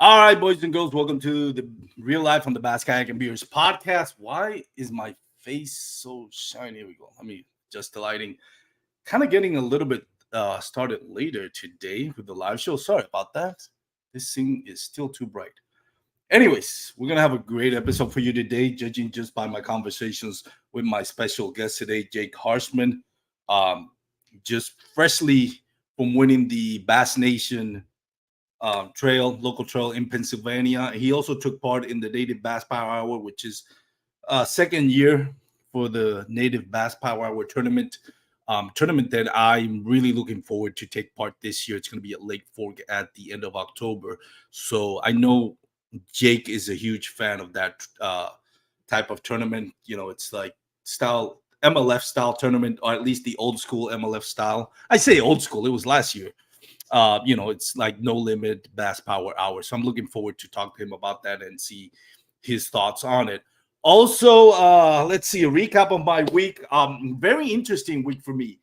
All right, boys and girls, welcome to the Real Life on the Bass Kayak and Beers podcast. Why is my face so shiny? Here we go. Let me adjust the lighting. Kind of getting a little bit started later today with the live show. Sorry about that. This thing is still too bright. Anyways, we're going to have a great episode for you today, judging just by my conversations with my special guest today, Jake Harshman. Um, just freshly from winning the Bass Nation local trail in Pennsylvania. He also took part in the Native Bass Power Hour, which is second year for the Native Bass Power Hour tournament that I'm really looking forward to take part this year. It's going to be at Lake Fork at the end of October. So I know Jake is a huge fan of that type of tournament. You know, it's like style MLF style tournament, or at least the old school MLF style. I say old school; it was last year. It's like no limit bass power hour. So I'm looking forward to talk to him about that and see his thoughts on it. Also, let's see a recap of my week. Very interesting week for me.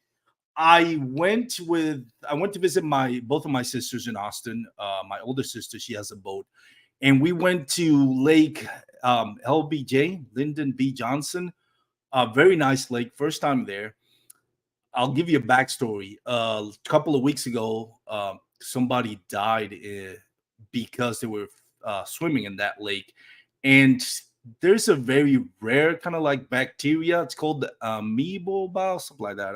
I went to visit my both of my sisters in Austin. My older sister, she has a boat, and we went to Lake LBJ, Lyndon B. Johnson. A very nice lake. First time there. I'll give you a backstory. A couple of weeks ago, somebody died because they were swimming in that lake, and there's a very rare kind of like bacteria. It's called the amoeba, something like that.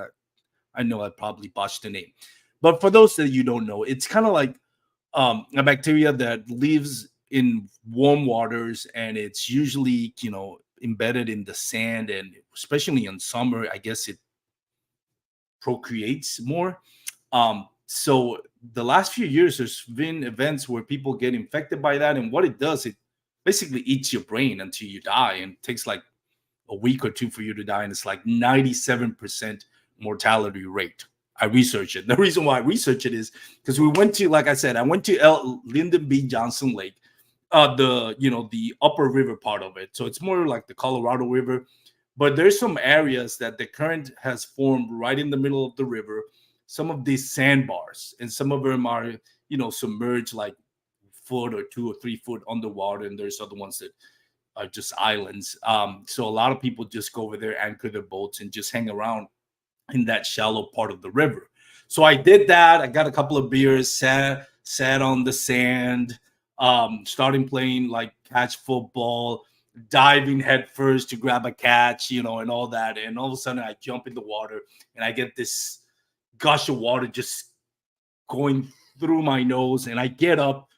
I know I probably botched the name, but for those that you don't know, it's kind of like a bacteria that lives in warm waters, and it's usually embedded in the sand, and especially in summer, I guess it procreates more. So the last few years, there's been events where people get infected by that, and what it does, it basically eats your brain until you die, and it takes like a week or two for you to die, and it's like 97% mortality rate. I researched it. The reason why I researched it is because we went to, like I said, I went to Lyndon B. Johnson Lake, the upper river part of it. So it's more like the Colorado River, but there's some areas that the current has formed right in the middle of the river. Some of these sandbars, and some of them are submerged like foot or 2 or 3 foot underwater, and there's other ones that are just islands. So a lot of people just go over there, anchor their boats, and just hang around in that shallow part of the river. So I did that. I got a couple of beers, sat on the sand, starting playing like catch football, diving head first to grab a catch, and all that. And all of a sudden I jump in the water, and I get this gush of water just going through my nose, and I get up,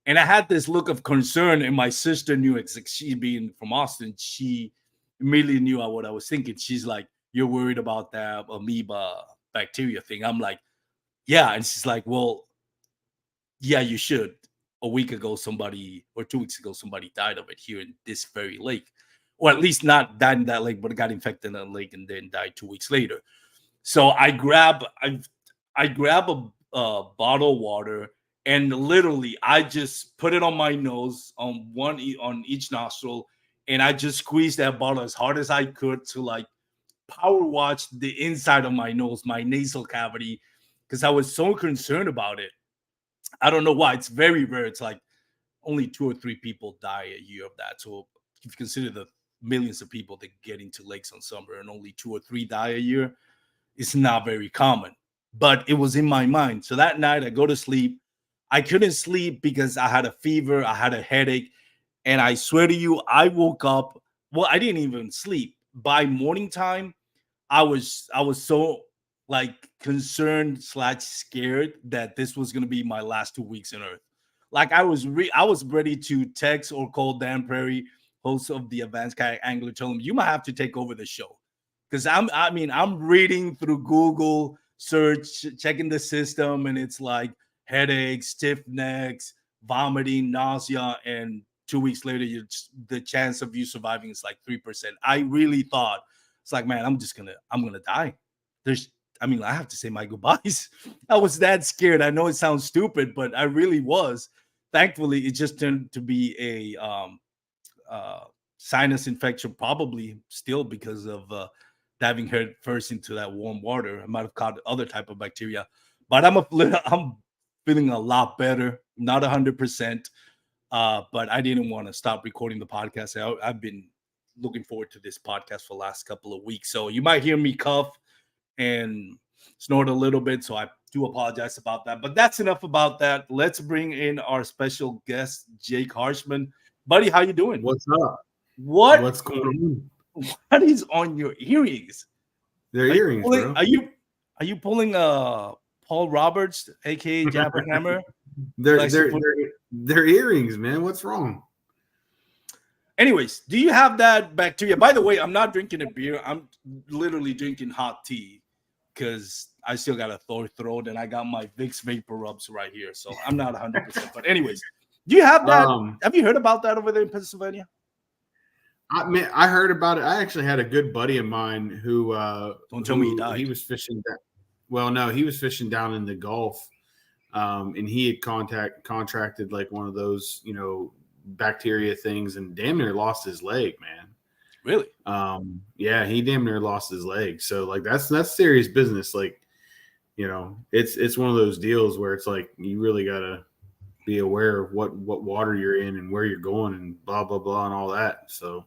and I had this look of concern, and my sister knew it. Like, she being from Austin, she immediately knew what I was thinking. She's like, "You're worried about that amoeba bacteria thing?" I'm like, "Yeah." And she's like, "Well, yeah, you should. A week ago, somebody, or 2 weeks ago, somebody died of it here in this very lake. Or at least not died in that lake, but got infected in that lake and then died 2 weeks later." So I grab a bottle of water, and literally I just put it on my nose, on each nostril, and I just squeezed that bottle as hard as I could to like power watch the inside of my nose, my nasal cavity, because I was so concerned about it. I don't know why. It's very rare. It's like only 2 or 3 people die a year of that. So if you consider the millions of people that get into lakes on summer, and only 2 or 3 die a year, it's not very common. But it was in my mind. So that night I go to sleep. I couldn't sleep because I had a fever, I had a headache, and I swear to you, I woke up. Well, I didn't even sleep. By morning time, I was so like concerned slash scared that this was gonna be my last 2 weeks on Earth. Like I was ready to text or call Dan Prairie, host of the Advanced Kayak Angler, tell him you might have to take over the show, because I'm reading through Google search, checking the system, and it's like headaches, stiff necks, vomiting, nausea, and 2 weeks later, the chance of you surviving is like 3%. I really thought it's like, man, I'm gonna die. There's, I have to say my goodbyes. I was that scared. I know it sounds stupid, but I really was. Thankfully, it just turned to be a uh, sinus infection, probably still because of diving head first into that warm water. I might have caught other type of bacteria, but I'm feeling a lot better. Not 100%. But I didn't want to stop recording the podcast. I've been looking forward to this podcast for the last couple of weeks. So you might hear me cough and snort a little bit. So I do apologize about that. But that's enough about that. Let's bring in our special guest, Jake Harshman. Buddy, how you doing? What's up? What's going on? What is on your earrings? They're earrings, bro. Are you pulling Paul Roberts, aka Jabber Hammer? They're earrings, man. What's wrong? Anyways, do you have that bacteria? By the way, I'm not drinking a beer. I'm literally drinking hot tea because I still got a sore throat and I got my Vicks Vapor Rubs right here. So I'm not 100%. But anyways, do you have that? Have you heard about that over there in Pennsylvania? I heard about it. I actually had a good buddy of mine who don't tell me he died. He was fishing. He was fishing down in the Gulf, and he had contracted like one of those, bacteria things, and damn near lost his leg, man. Really? Yeah, he damn near lost his leg. So like that's serious business. Like, it's one of those deals where it's like you really gotta be aware of what water you're in and where you're going and blah blah blah and all that. So,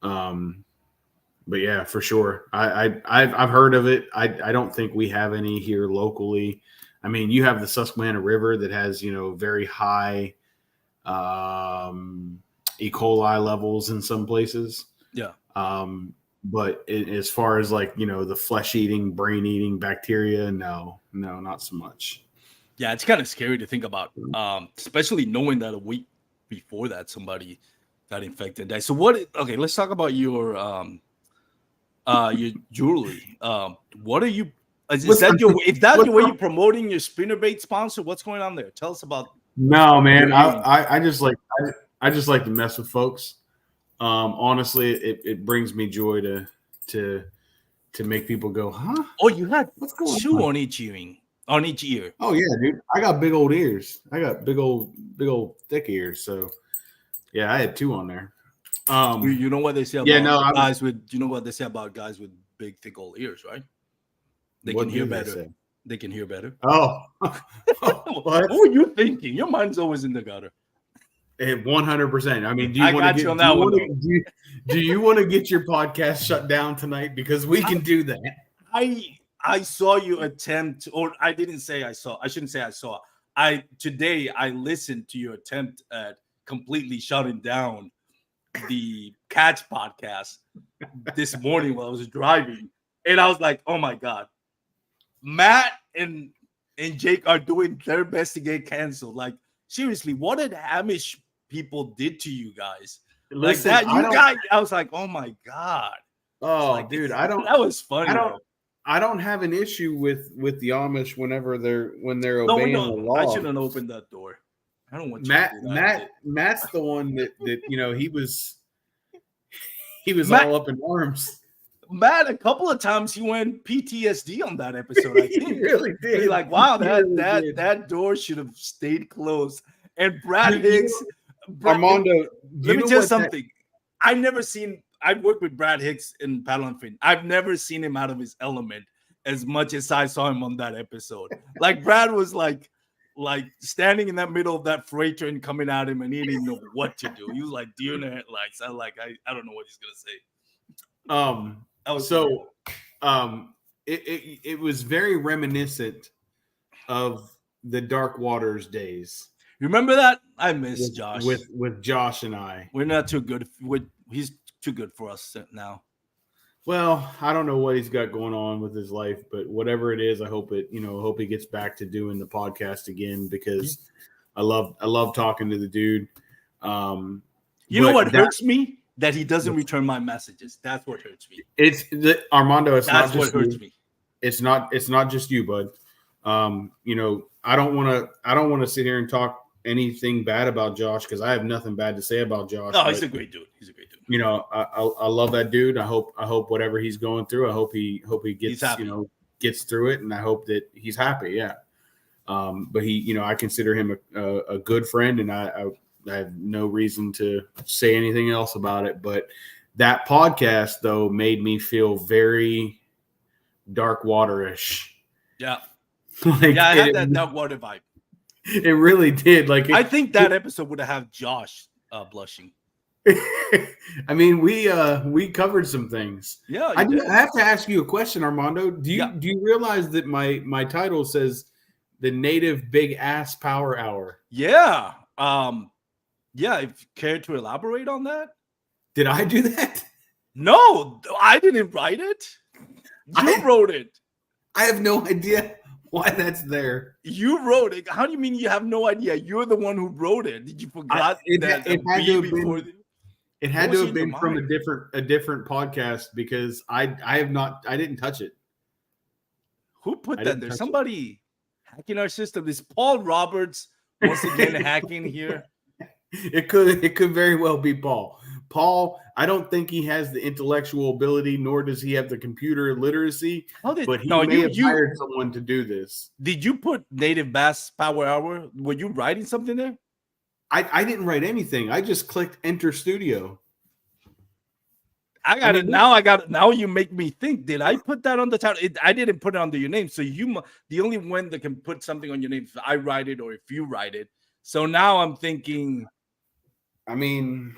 but yeah, for sure. I've heard of it. I don't think we have any here locally. I mean, you have the Susquehanna River that has, very high E. coli levels in some places. Yeah. But as far as like, the flesh-eating, brain-eating bacteria, no, not so much. Yeah, it's kind of scary to think about, especially knowing that a week before that somebody got infected. So okay, let's talk about your jewelry. What are you? Is that the way you're promoting your spinnerbait sponsor? What's going on there? Tell us about. No, man. I just like to mess with folks. Honestly, it brings me joy to make people go, huh? Oh, you had two on each earring, on each ear. Oh yeah, dude. I got big old ears. I got big old thick ears. So yeah, I had two on there. You know what they say about guys with? You know what they say about guys with big, thick old ears, right? They can hear better. They can hear better. Oh, what were you thinking? Your mind's always in the gutter. 100%. I mean, do you want to get your podcast shut down tonight? Because we can do that. I saw you attempt, or I didn't say I saw. I shouldn't say I saw. Today I listened to your attempt at completely shutting down the Catch podcast this morning while I was driving, and I was like, "Oh my god, Matt and Jake are doing their best to get canceled." Like seriously, what did Hamish people did to you guys? Listen, like that, I was like, "Oh my god." Oh, like, dude, that was funny. I don't have an issue with the Amish whenever they're obeying the law. I shouldn't open that door. I don't want you Matt's the one that he was all up in arms. Matt, a couple of times he went PTSD on that episode. I think he really did. He's like, wow, that door should have stayed closed. And Brad Hicks, Armando, let me tell you something. I've worked with Brad Hicks in Paddle and Fin. I've never seen him out of his element as much as I saw him on that episode. Like Brad was like standing in that middle of that freighter and coming at him, and he didn't know what to do. He was like deer in the headlights. I don't know what he's gonna say. It was very reminiscent of the Dark Waters days. Remember that? I miss Josh. With Josh and I. We're not too good. He's too good for us now. Well, I don't know what he's got going on with his life, but whatever it is, I hope he gets back to doing the podcast again because I love talking to the dude. You know what hurts me? That he doesn't return my messages. That's what hurts me. Armando. That's what hurts me. It's not just you, bud. I don't want to sit here and talk anything bad about Josh because I have nothing bad to say about Josh. No, he's a great dude. I love that dude. I hope whatever he's going through, I hope he gets gets through it, and I hope that he's happy. Yeah. But he, I consider him a good friend, and I have no reason to say anything else about it. But that podcast though made me feel very dark water-ish. Yeah. I had that dark water vibe. It really did. Like I think that episode would have Josh blushing. I mean, we covered some things. Yeah, I have to ask you a question, Armando. Do you realize that my title says the Native Big Ass Power Hour? Yeah. Yeah, if you care to elaborate on that. Did I do that? No, I didn't write it. You wrote it. I have no idea why that's there. You wrote it. How do you mean you have no idea? You're the one who wrote it. Did you forget that it had to have been, it had to have been from a different podcast because I didn't touch it. Who put that there? Somebody hacking our system. Is Paul Roberts once again hacking here? It could very well be Paul. Paul, I don't think he has the intellectual ability, nor does he have the computer literacy. But he may have hired someone to do this. Did you put Native Bass Power Hour? Were you writing something there? I didn't write anything. I just clicked Enter Studio. I got it now. Now you make me think. Did I put that on the title? I didn't put it under your name. So the only one that can put something on your name if I write it or if you write it. So now I'm thinking. I mean,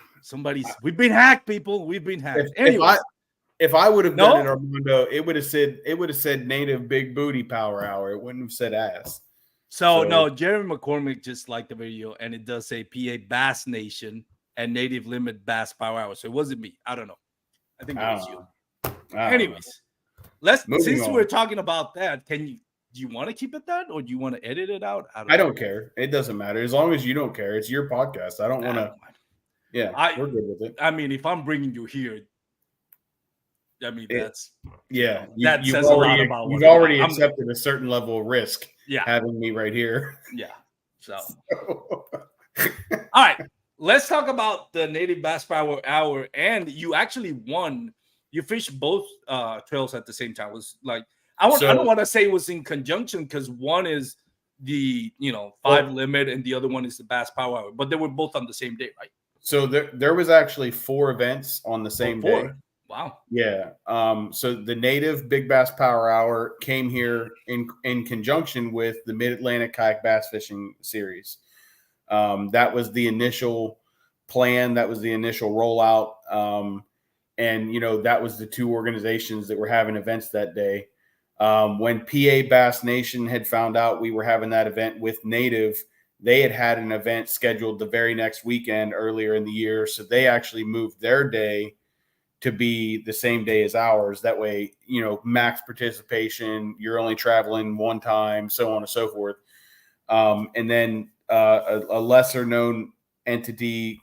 we've been hacked, people. We've been hacked. If I would have done it, Armando, it would have said Native Big Booty Power Hour. It wouldn't have said ass. So no, Jeremy McCormick just liked the video, and it does say PA Bass Nation and Native Limit Bass Power Hour. So it wasn't me. I don't know. I think it was you. Anyways, since we're talking about that, do you want to keep it that, or do you want to edit it out? I don't care. It doesn't matter as long as you don't care. It's your podcast. I don't want to. Yeah, we're good with it. I mean, if I'm bringing you here, I mean that's that says a lot about. You've already accepted a certain level of risk. Yeah, having me right here. Yeah. So. All right. Let's talk about the Native Bass Power Hour, and you actually won. You fished both trails at the same time. It was like I don't want to say it was in conjunction because one is the 5 limit and the other one is the Bass Power Hour, but they were both on the same day, right? So there was actually 4 events on the same day. Wow. Yeah. So the Native Big Bass Power Hour came here in conjunction with the Mid-Atlantic Kayak Bass Fishing Series. That was the initial plan. That was the initial rollout. And, that was the 2 organizations that were having events that day. When PA Bass Nation had found out we were having that event with Native, they had an event scheduled the very next weekend earlier in the year. So they actually moved their day to be the same day as ours. That way, max participation, you're only traveling one time, so on and so forth. And then a lesser known entity,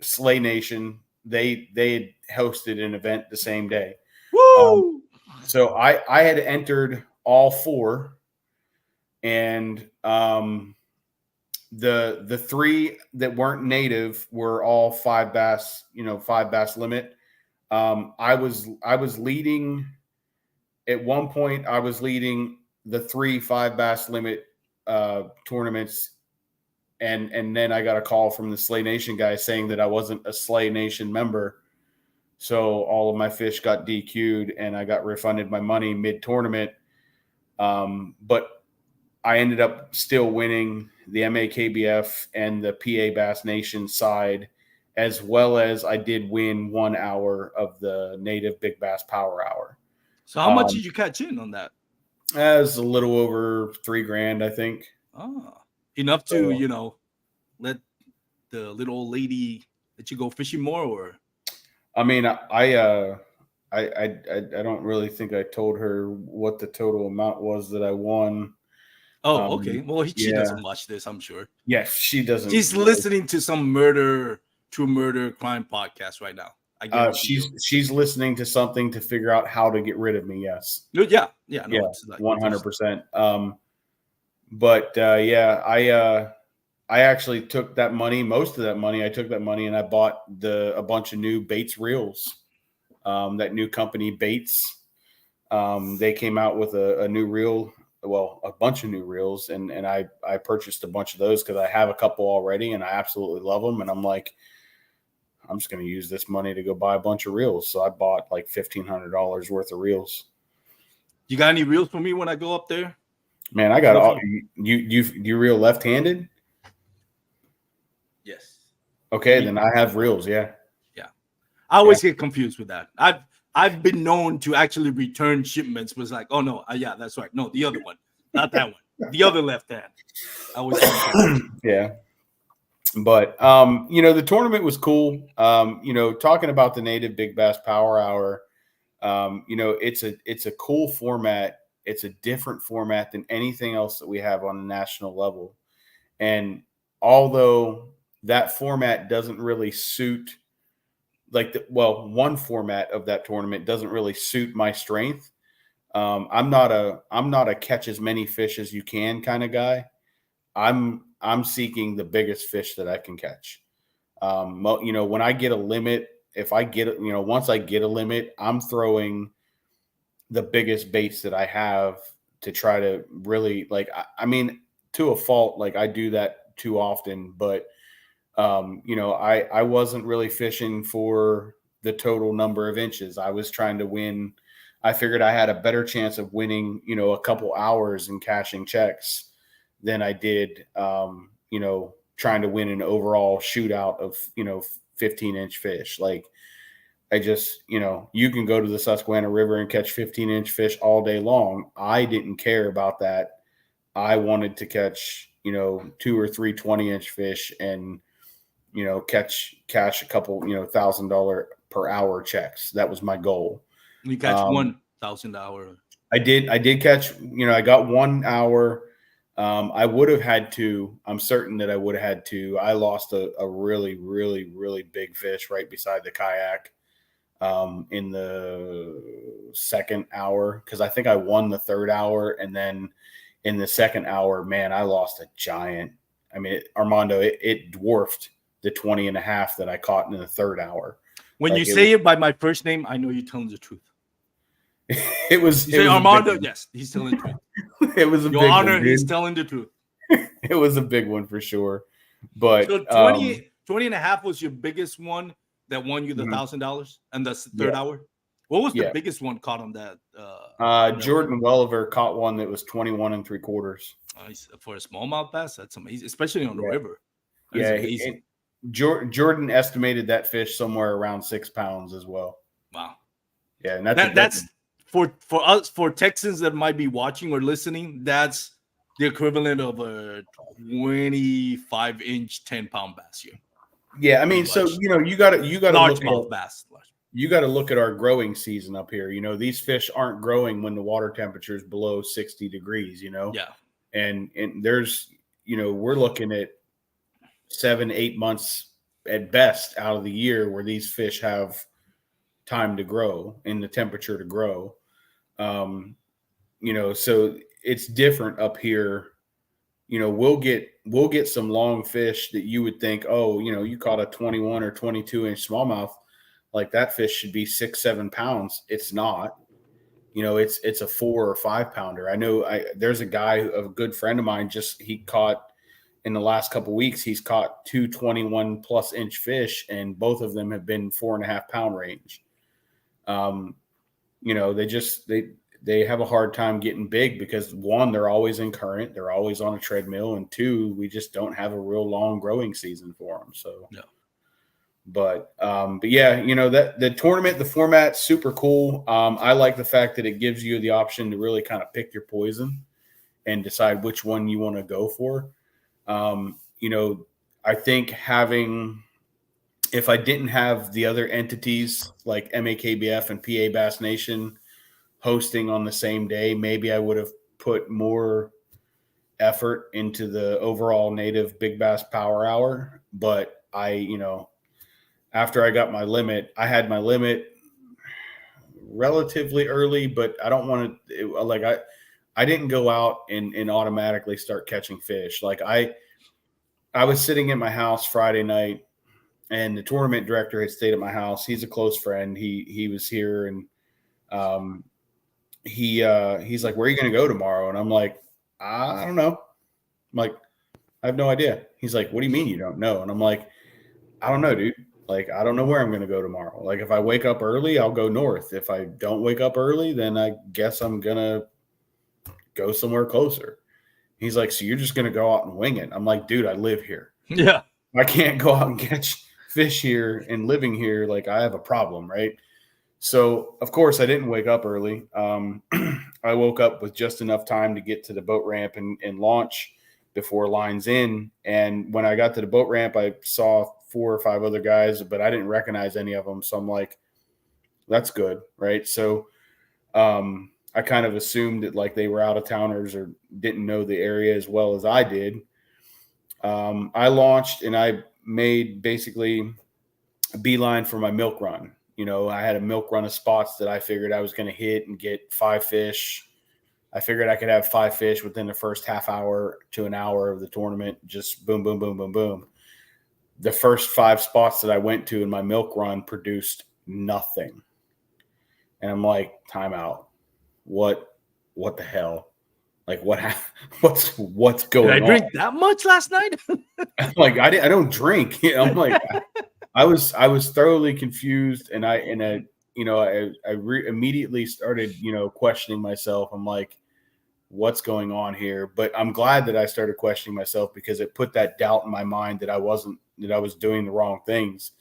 Slay Nation, they had hosted an event the same day. Woo! So I had entered all 4, and the 3 that weren't native were all 5 bass, 5 bass limit. I was leading at one point. I was leading the 3 5 bass limit tournaments, and then I got a call from the Slay Nation guy saying that I wasn't a Slay Nation member, so all of my fish got DQ'd and I got refunded my money mid tournament. But I ended up still winning the MAKBF and the PA Bass Nation side, as well as I did win 1 hour of the Native Big Bass Power Hour. So how much did you catch in on that? As a little over $3,000, I think. Oh, enough to, let the little old lady let you go fishing more, or? I mean, I don't really think I told her what the total amount was that I won. Oh, okay. Well, she doesn't watch this, I'm sure. Yes, she doesn't. She's listening to some true murder crime podcast right now. She's listening to something to figure out how to get rid of me. Yes. Yeah. 100%. But I actually took that money, most of that money. I took that money and I bought a bunch of new Baits reels. That new company Baits, they came out with a new reel. Well, a bunch of new reels, and I purchased a bunch of those because I have a couple already and I absolutely love them. And I'm like, I'm just going to use this money to go buy a bunch of reels. So I bought like $1,500 worth of reels. You got any reels for me when I go up there? Man, I got all you reel left-handed? Yes. Okay, then I have reels, yeah. Yeah. I always get confused with that. I've been known to actually return shipments was like, oh no, yeah, that's right. No, the other one. Not that one. The other left hand. I always get confused. Yeah. But the tournament was cool. Talking about the Native Big Bass Power Hour, it's a cool format. It's a different format than anything else that we have on a national level. And although that format doesn't really suit one format of that tournament doesn't really suit my strength. I'm not a catch as many fish as you can kind of guy. I'm seeking the biggest fish that I can catch. When I get a limit, if I get, once I get a limit, I'm throwing the biggest baits that I have to try to really I mean, to a fault, like I do that too often, but I wasn't really fishing for the total number of inches. I was trying to win. I figured I had a better chance of winning, a couple hours and cashing checks than I did, trying to win an overall shootout of, 15-inch fish. Like I just, you can go to the Susquehanna River and catch 15-inch fish all day long. I didn't care about that. I wanted to catch, 2 or 3 20-inch fish and, cash a couple, $1,000 per hour checks. That was my goal. You catch $1,000. I did catch, I got 1 hour. I would have had to, I'm certain that I would have had to. I lost a really, really, really big fish right beside the kayak in the second hour. Cause I think I won the third hour. And then in the second hour, man, I lost a giant. I mean, Armando, it dwarfed the 20 and a half that I caught in the third hour. When you say it by my first name, I know you're telling the truth. It was. You say Armando, yes, he's telling the truth. It was a Your big Honor, one, he's telling the truth. It was a big one for sure. But so 20 and a half was your biggest one that won you the $1,000, and that's the third hour. What was the biggest one caught on that? Jordan Welliver caught one that was 21 3/4. For a smallmouth bass, that's amazing, especially on the river. Jordan estimated that fish somewhere around 6 pounds as well. Wow. Yeah, and that's for us, for Texans that might be watching or listening, that's the equivalent of a 25-inch 10-pound bass here. Yeah, I mean, so you got to largemouth bass. You got to look at our growing season up here. These fish aren't growing when the water temperature is below 60 degrees. Yeah, and there's we're looking at 7-8 months at best out of the year where these fish have time to grow and the temperature to grow. So it's different up here. We'll get some long fish that you would think, oh, you caught a 21 or 22-inch smallmouth, like that fish should be 6-7 pounds. It's not. It's a 4 or 5 pounder. I know there's a guy, a good friend of mine, he caught in the last couple of weeks, he's caught 2 21+ inch fish, and both of them have been 4.5 pound range. They have a hard time getting big because, one, they're always in current, they're always on a treadmill, and two, we just don't have a real long growing season for them. So, no. But yeah, that the tournament, the format, super cool. I like the fact that it gives you the option to really kind of pick your poison and decide which one you want to go for. I think if I didn't have the other entities like MAKBF and PA Bass Nation hosting on the same day, maybe I would have put more effort into the overall Native Big Bass Power Hour. But after I got my limit, I had my limit relatively early, but I don't want to I didn't go out and automatically start catching fish. Like I was sitting in my house Friday night, and the tournament director had stayed at my house. He's a close friend. He was here, and he's like, "Where are you going to go tomorrow?" And I'm like, "I don't know." I'm like, "I have no idea." He's like, "What do you mean you don't know?" And I'm like, "I don't know, dude. Like, I don't know where I'm going to go tomorrow. Like, if I wake up early, I'll go north. If I don't wake up early, then I guess I'm going to go somewhere closer." He's like, so you're just going to go out and wing it? I'm like, dude, I live here. Yeah. I can't go out and catch fish here and living here. Like, I have a problem, right? So, of course, I didn't wake up early. I woke up with just enough time to get to the boat ramp and launch before lines in. And when I got to the boat ramp, I saw 4 or 5 other guys, but I didn't recognize any of them. So I'm like, that's good, right? So I kind of assumed that like they were out of towners or didn't know the area as well as I did. I launched and I made basically a beeline for my milk run. You know, I had a milk run of spots that I figured I was going to hit and get 5 fish. I figured I could have 5 fish within the first half hour to an hour of the tournament. Just boom, boom, boom, boom, boom. The first 5 spots that I went to in my milk run produced nothing. And I'm like, time out. What the hell? Like what's going on? Did I drink that much last night? Like I don't drink. I'm like I was thoroughly confused, and I immediately started questioning myself. I'm like, what's going on here? But I'm glad that I started questioning myself because it put that doubt in my mind that I was doing the wrong things.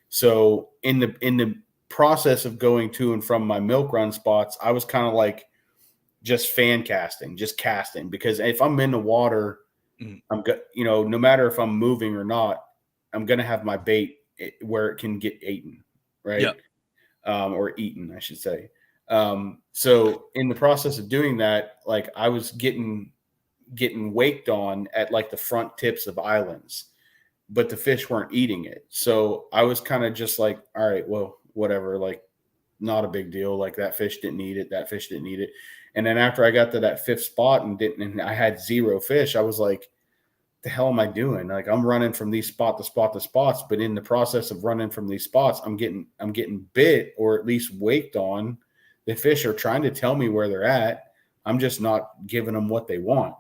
So in the process of going to and from my milk run spots, I was kind of like just fan casting, just casting, because if I'm in the water, I'm no matter if I'm moving or not, I'm going to have my bait where it can get eaten, right? Yep. Or eaten, I should say. So in the process of doing that, like I was getting waked on at like the front tips of islands, but the fish weren't eating it. So I was kind of just like, all right, well, whatever, like not a big deal. Like that fish didn't eat it. That fish didn't eat it. And then after I got to that 5th spot and I had 0 fish, I was like, the hell am I doing? Like I'm running from these spot to spot to spots, but in the process of running from these spots, I'm getting bit or at least waked on. The fish are trying to tell me where they're at. I'm just not giving them what they want.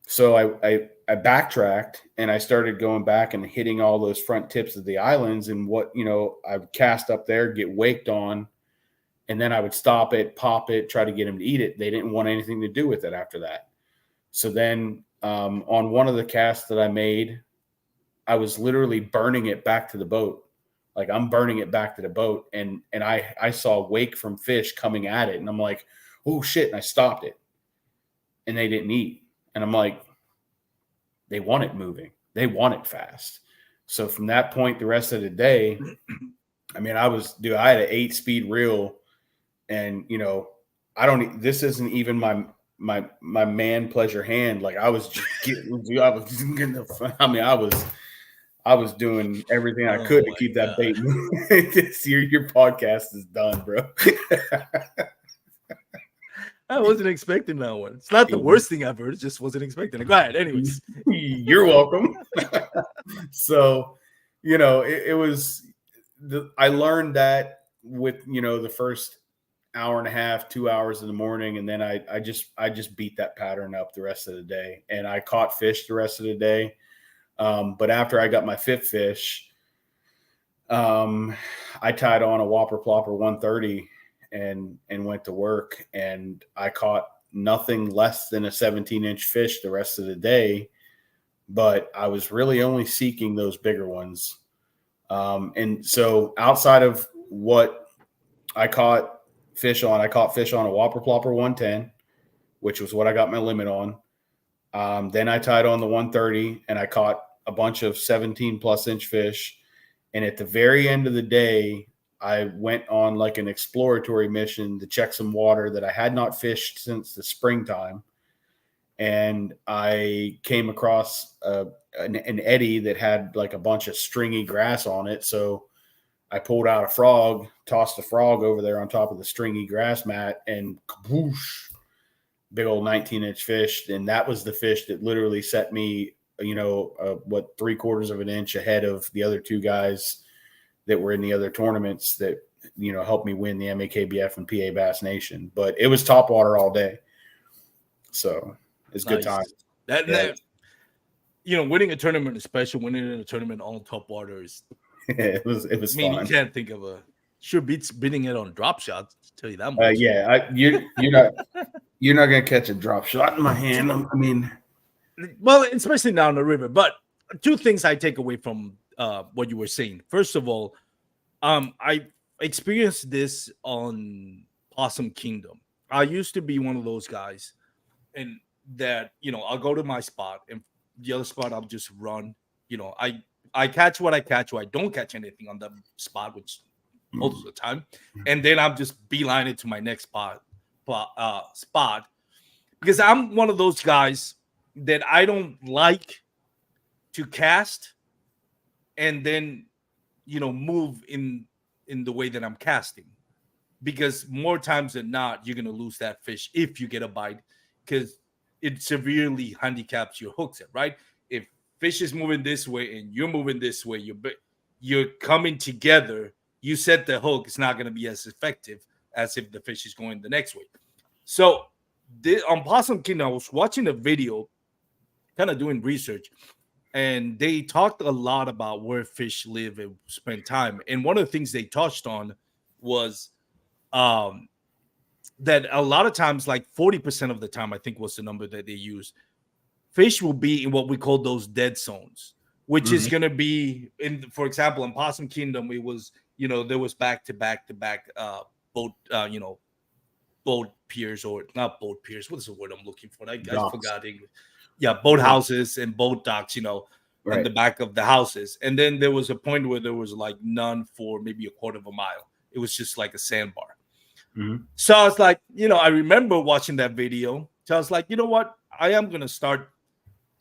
So I backtracked and I started going back and hitting all those front tips of the islands and what, I would cast up there, get waked on, and then I would stop it, pop it, try to get them to eat it. They didn't want anything to do with it after that. So then on one of the casts that I made, I was literally burning it back to the boat. Like I'm burning it back to the boat. And I saw wake from fish coming at it. And I'm like, oh shit. And I stopped it. And they didn't eat. And I'm like, they want it moving. They want it fast. So from that point, the rest of the day, I mean, I had an 8-speed reel. And, this isn't even my man pleasure hand. Like I was just I was doing everything I could to keep that bait moving. This year, your podcast is done, bro. I wasn't expecting that one. It's not the worst thing I've heard. Just wasn't expecting it. Go ahead. Anyways. You're welcome. So, it was I learned that with, the first hour and a half, 2 hours in the morning. And then I just beat that pattern up the rest of the day. And I caught fish the rest of the day. But after I got my 5th fish, I tied on a Whopper Plopper 130 and went to work. And I caught nothing less than a 17-inch fish the rest of the day. But I was really only seeking those bigger ones. And so outside of what I caught fish on a Whopper Plopper 110, which was what I got my limit on. Then I tied on the 130 and I caught a bunch of 17+ inch fish. And at the very end of the day, I went on like an exploratory mission to check some water that I had not fished since the springtime. And I came across an eddy that had like a bunch of stringy grass on it. So I pulled out a frog, tossed a frog over there on top of the stringy grass mat, and kaboosh, big old 19-inch fish. And that was the fish that literally set me, 3/4 of an inch ahead of the other 2 guys that were in the other tournaments that, helped me win the MAKBF and PA Bass Nation. But it was top water all day. So it's nice. Good time. That winning a tournament, especially winning in a tournament on top water is it was fun. You can't think of beats beating it on drop shots. I'll tell you that much. You're You're not gonna catch a drop shot in my hand. I mean, well, especially now in the river. But two things I take away from what you were saying. First of all, I experienced this on Possum Kingdom. I used to be one of those guys, and that I'll go to my spot, and the other spot I'll just run. I catch what I catch, or I don't catch anything on the spot, which most of the time, and then I'm just beeline it to my next spot, because I'm one of those guys that I don't like to cast and then move in the way that I'm casting, because more times than not you're gonna lose that fish if you get a bite, because it severely handicaps your hook set, right? If fish is moving this way and you're moving this way, you're coming together, you set the hook, it's not going to be as effective as if the fish is going the next way. So on Possum Kingdom, I was watching a video, kind of doing research, and they talked a lot about where fish live and spend time. And one of the things they touched on was that a lot of times, like 40% of the time, I think was the number that they used, fish will be in what we call those dead zones, which is going to be for example, in Possum Kingdom, it was, there was back to back boat, boat piers, or not boat piers. What is the word I'm looking for? I forgot English. Yeah, boat houses and boat docks, in the back of the houses. And then there was a point where there was like none for maybe a quarter of a mile. It was just like a sandbar. So I was like, I remember watching that video. So I was like, you know what? I am going to start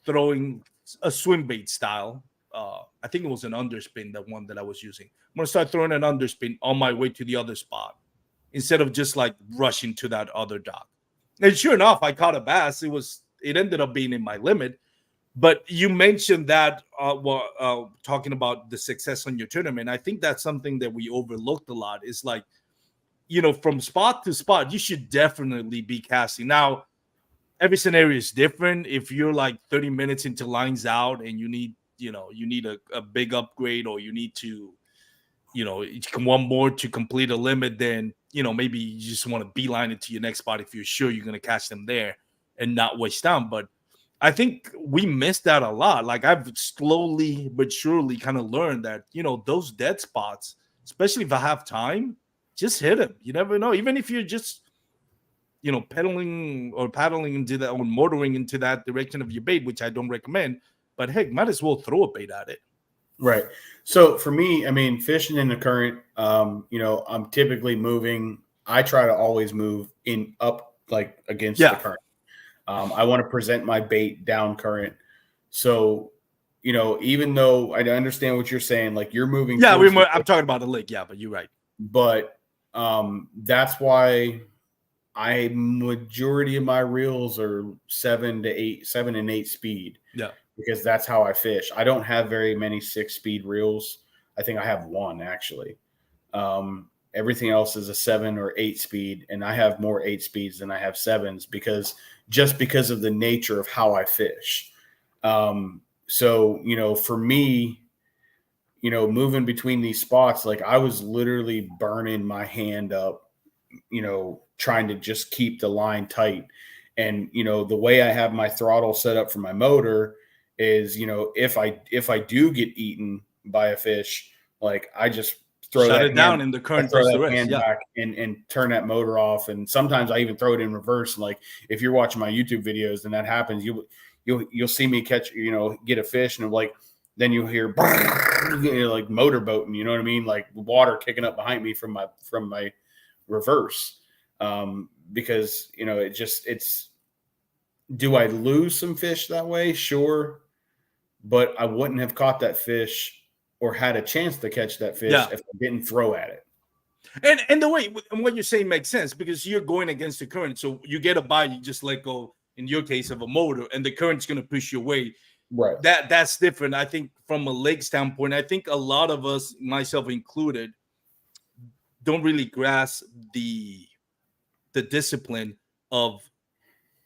throwing a swim bait style. I think it was an underspin, that one that I was using. I'm going to start throwing an underspin on my way to the other spot instead of just like rushing to that other dock. And sure enough, I caught a bass. It ended up being in my limit. But you mentioned that talking about the success on your tournament. I think that's something that we overlooked a lot. Is like, from spot to spot, you should definitely be casting. Now, every scenario is different. If you're like 30 minutes into lines out and you need a big upgrade, or you need to, one more to complete a limit, then, maybe you just want to beeline it to your next spot if you're sure you're going to catch them there and not waste time. But I think we missed that a lot. Like, I've slowly but surely kind of learned that, those dead spots, especially if I have time, just hit them. You never know. Even if you're just, pedaling or paddling into that, or motoring into that direction of your bait, which I don't recommend, but heck, might as well throw a bait at it. Right. So for me, I mean, fishing in the current, I'm typically moving. I try to always move up, like against the current. I want to present my bait down current. So, even though I understand what you're saying, like you're moving. Yeah, I'm talking about the lake. Yeah, but you're right. But that's why majority of my reels are 7 and 8 speed. Yeah. Because that's how I fish. I don't have very many 6-speed reels. I think I have one actually. Everything else is a 7 or 8 speed, and I have more 8 speeds than I have 7s because of the nature of how I fish. So, for me, moving between these spots, like I was literally burning my hand up, trying to just keep the line tight. And, the way I have my throttle set up for my motor is, if I do get eaten by a fish, like I just throw Shut that it down in the current, throw that hand back and turn that motor off. And sometimes I even throw it in reverse. Like if you're watching my YouTube videos and that happens, you'll see me catch, get a fish, and like then you hear like motorboating, you know what I mean? Like water kicking up behind me from my reverse. Because it's do I lose some fish that way? Sure. But I wouldn't have caught that fish or had a chance to catch that fish if I didn't throw at it. And the way what you're saying makes sense, because you're going against the current. So you get a bite, you just let go, in your case, of a motor, and the current's going to push you away. Right. That's different. I think from a lake standpoint, I think a lot of us, myself included, don't really grasp the discipline of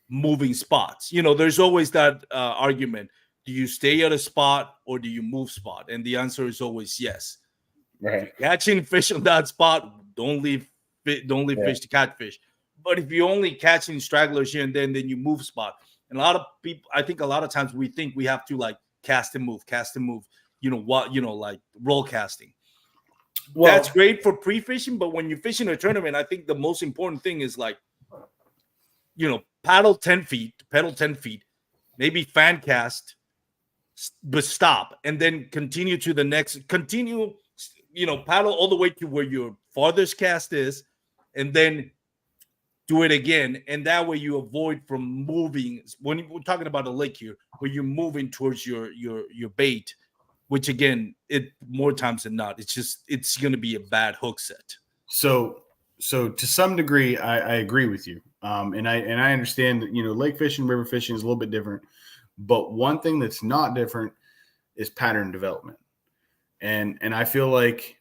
moving spots. There's always that argument. Do you stay at a spot or do you move spot? And the answer is always yes. Right. Catching fish on that spot, don't leave fish to catch fish. But if you're only catching stragglers here and then you move spot. And a lot of people, I think a lot of times we think we have to like cast and move, like roll casting. Well, That's great for pre-fishing, but when you're fishing a tournament, I think the most important thing is like, pedal 10 feet, maybe fan cast, but stop, and then continue, paddle all the way to where your farthest cast is, and then do it again. And that way you avoid from moving. When we're talking about a lake here, where you're moving towards your bait, which again, it more times than not, it's going to be a bad hook set. So to some degree, I agree with you. And I understand that, lake fishing, river fishing is a little bit different, but one thing that's not different is pattern development. And I feel like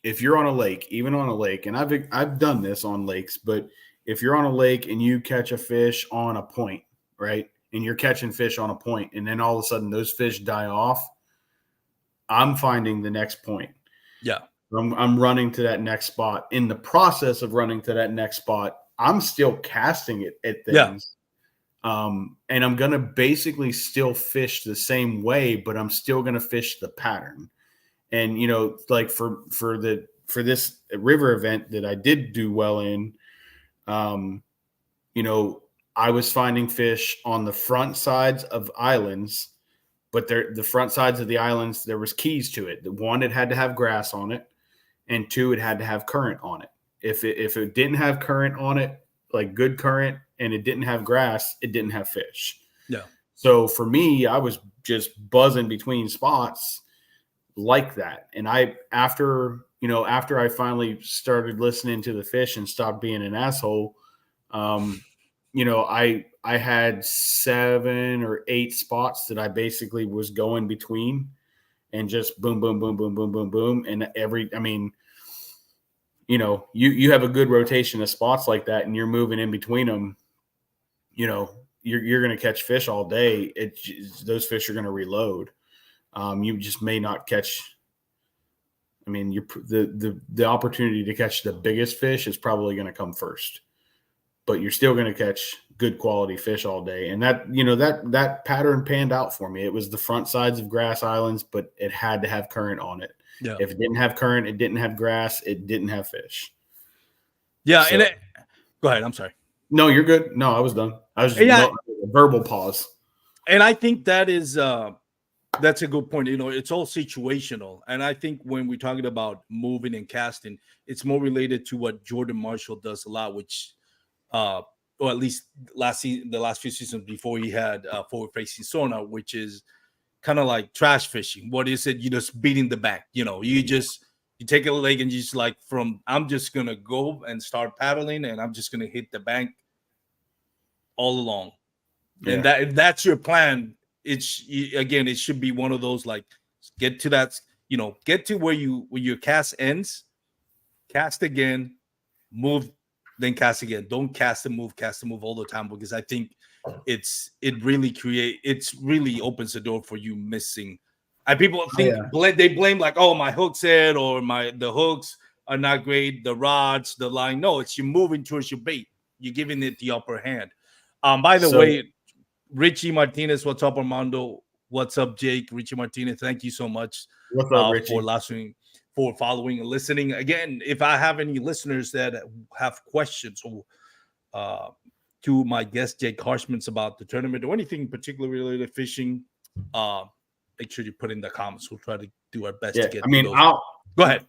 if you're on a lake, even on a lake, and I've done this on lakes, but if you're on a lake and you catch a fish on a point, right? And you're catching fish on a point, and then all of a sudden those fish die off, I'm finding the next point. Yeah. I'm running to that next spot. In the process of running to that next spot, I'm still casting it at things. Yeah. And I'm going to basically still fish the same way, but I'm still going to fish the pattern. And, like for this river event that I did do well in, I was finding fish on the front sides of islands, but the front sides of the islands, there was keys to it. One, it had to have grass on it, and two, it had to have current on it. If it didn't have current on it, like good current, and it didn't have grass, it didn't have fish. Yeah. So for me, I was just buzzing between spots like that. And after I finally started listening to the fish and stopped being an asshole, I had 7 or 8 spots that I basically was going between, and just boom, boom, boom, boom, boom, boom, boom. And you have a good rotation of spots like that, and you're moving in between them, you're going to catch fish all day. Those fish are going to reload. You just may not catch. The opportunity to catch the biggest fish is probably going to come first, but you're still going to catch good quality fish all day. And that pattern panned out for me. It was the front sides of grass islands, but it had to have current on it. Yeah. If it didn't have current, it didn't have grass, it didn't have fish. Yeah. So, go ahead. I'm sorry. No, you're good. No, I was done. I was just a verbal pause. And I think that is, that's a good point. It's all situational. And I think when we're talking about moving and casting, it's more related to what Jordan Marshall does a lot, which, or at least the last few seasons before he had forward-facing sonar, which is kind of like trash fishing. What is it? You're just beating the bank. You take a leg and you just like I'm just going to go and start paddling, and I'm just going to hit the bank all along. Yeah. And if that's your plan, it should be one of those, like, get to that, get to where your cast ends, cast again, move, then cast again. Don't cast and move all the time, because I think it really opens the door for you missing. And people think they blame like, oh, my hook set or the hooks are not great, the rods, the line. No, it's you moving towards your bait. You're giving it the upper hand. By the way, Richie Martinez, what's up, Armando? What's up, Jake? Richie Martinez, thank you so much. What's up, Richie? For following and listening. Again, if I have any listeners that have questions or to my guest Jake Harshman about the tournament or anything particularly related to fishing, make sure you put in the comments. We'll try to do our best to get those. Go ahead.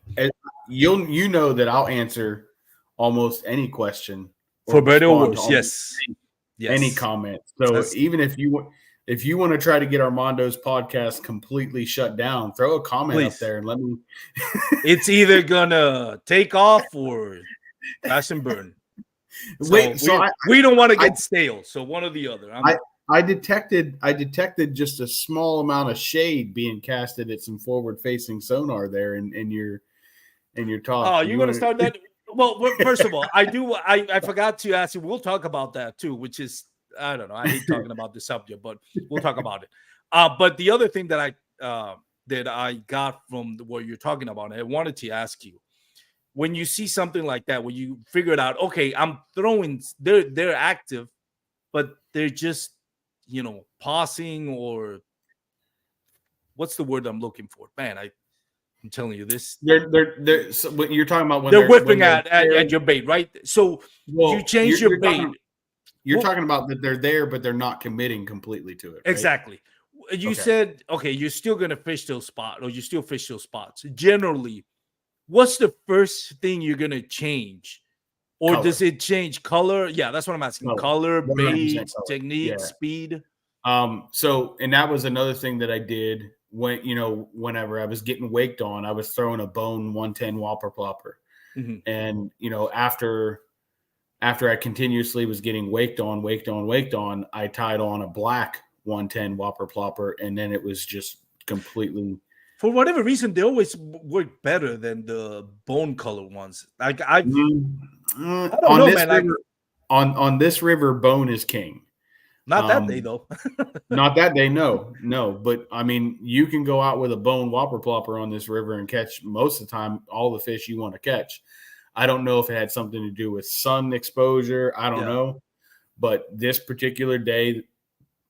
You know that I'll answer almost any question. For better or worse, yes. Any comment. So even if you want to try to get Armando's podcast completely shut down, throw a comment up there and let me. It's either gonna take off or crash and burn. We don't want to get stale. So one or the other. I detected just a small amount of shade being casted at some forward-facing sonar there in your talk. Oh, you're gonna start that. Well, first of all, I forgot to ask you. We'll talk about that too, which is, I don't know. I hate talking about the subject, but we'll talk about it. But the other thing that I got from what you're talking about, and I wanted to ask you, when you see something like that, when you figure it out, okay, I'm throwing, they're active, but they're just, pausing, or what's the word I'm looking for? Man, I'm telling you this. They're so what you're talking about They're when whipping they're at there. your bait, right? So you Well, change your bait. you're Well, talking about that they're there, but they're not committing completely to it, right? exactly. You Okay. said, okay, you're still gonna fish those spots, or you still fish those spots. Generally, what's the first thing you're gonna change? Or does Color. it change color? Yeah, that's what I'm asking. Color. Color, 100% bait, color. technique, Yeah. speed. So and that was another thing that I did when, whenever I was getting waked on, I was throwing a bone 110 whopper plopper. Mm-hmm. And, after I continuously was getting waked on, I tied on a black 110 whopper plopper, and then it was just completely. For whatever reason, they always work better than the bone color ones. Like I don't On know, this man. Like river, on this river, bone is king. not that day Um, though. Not that day, no. But I mean, you can go out with a bone whopper plopper on this river and catch most of the time all the fish you want to catch. I don't know if it had something to do with sun exposure. I don't Yeah. know. But this particular day,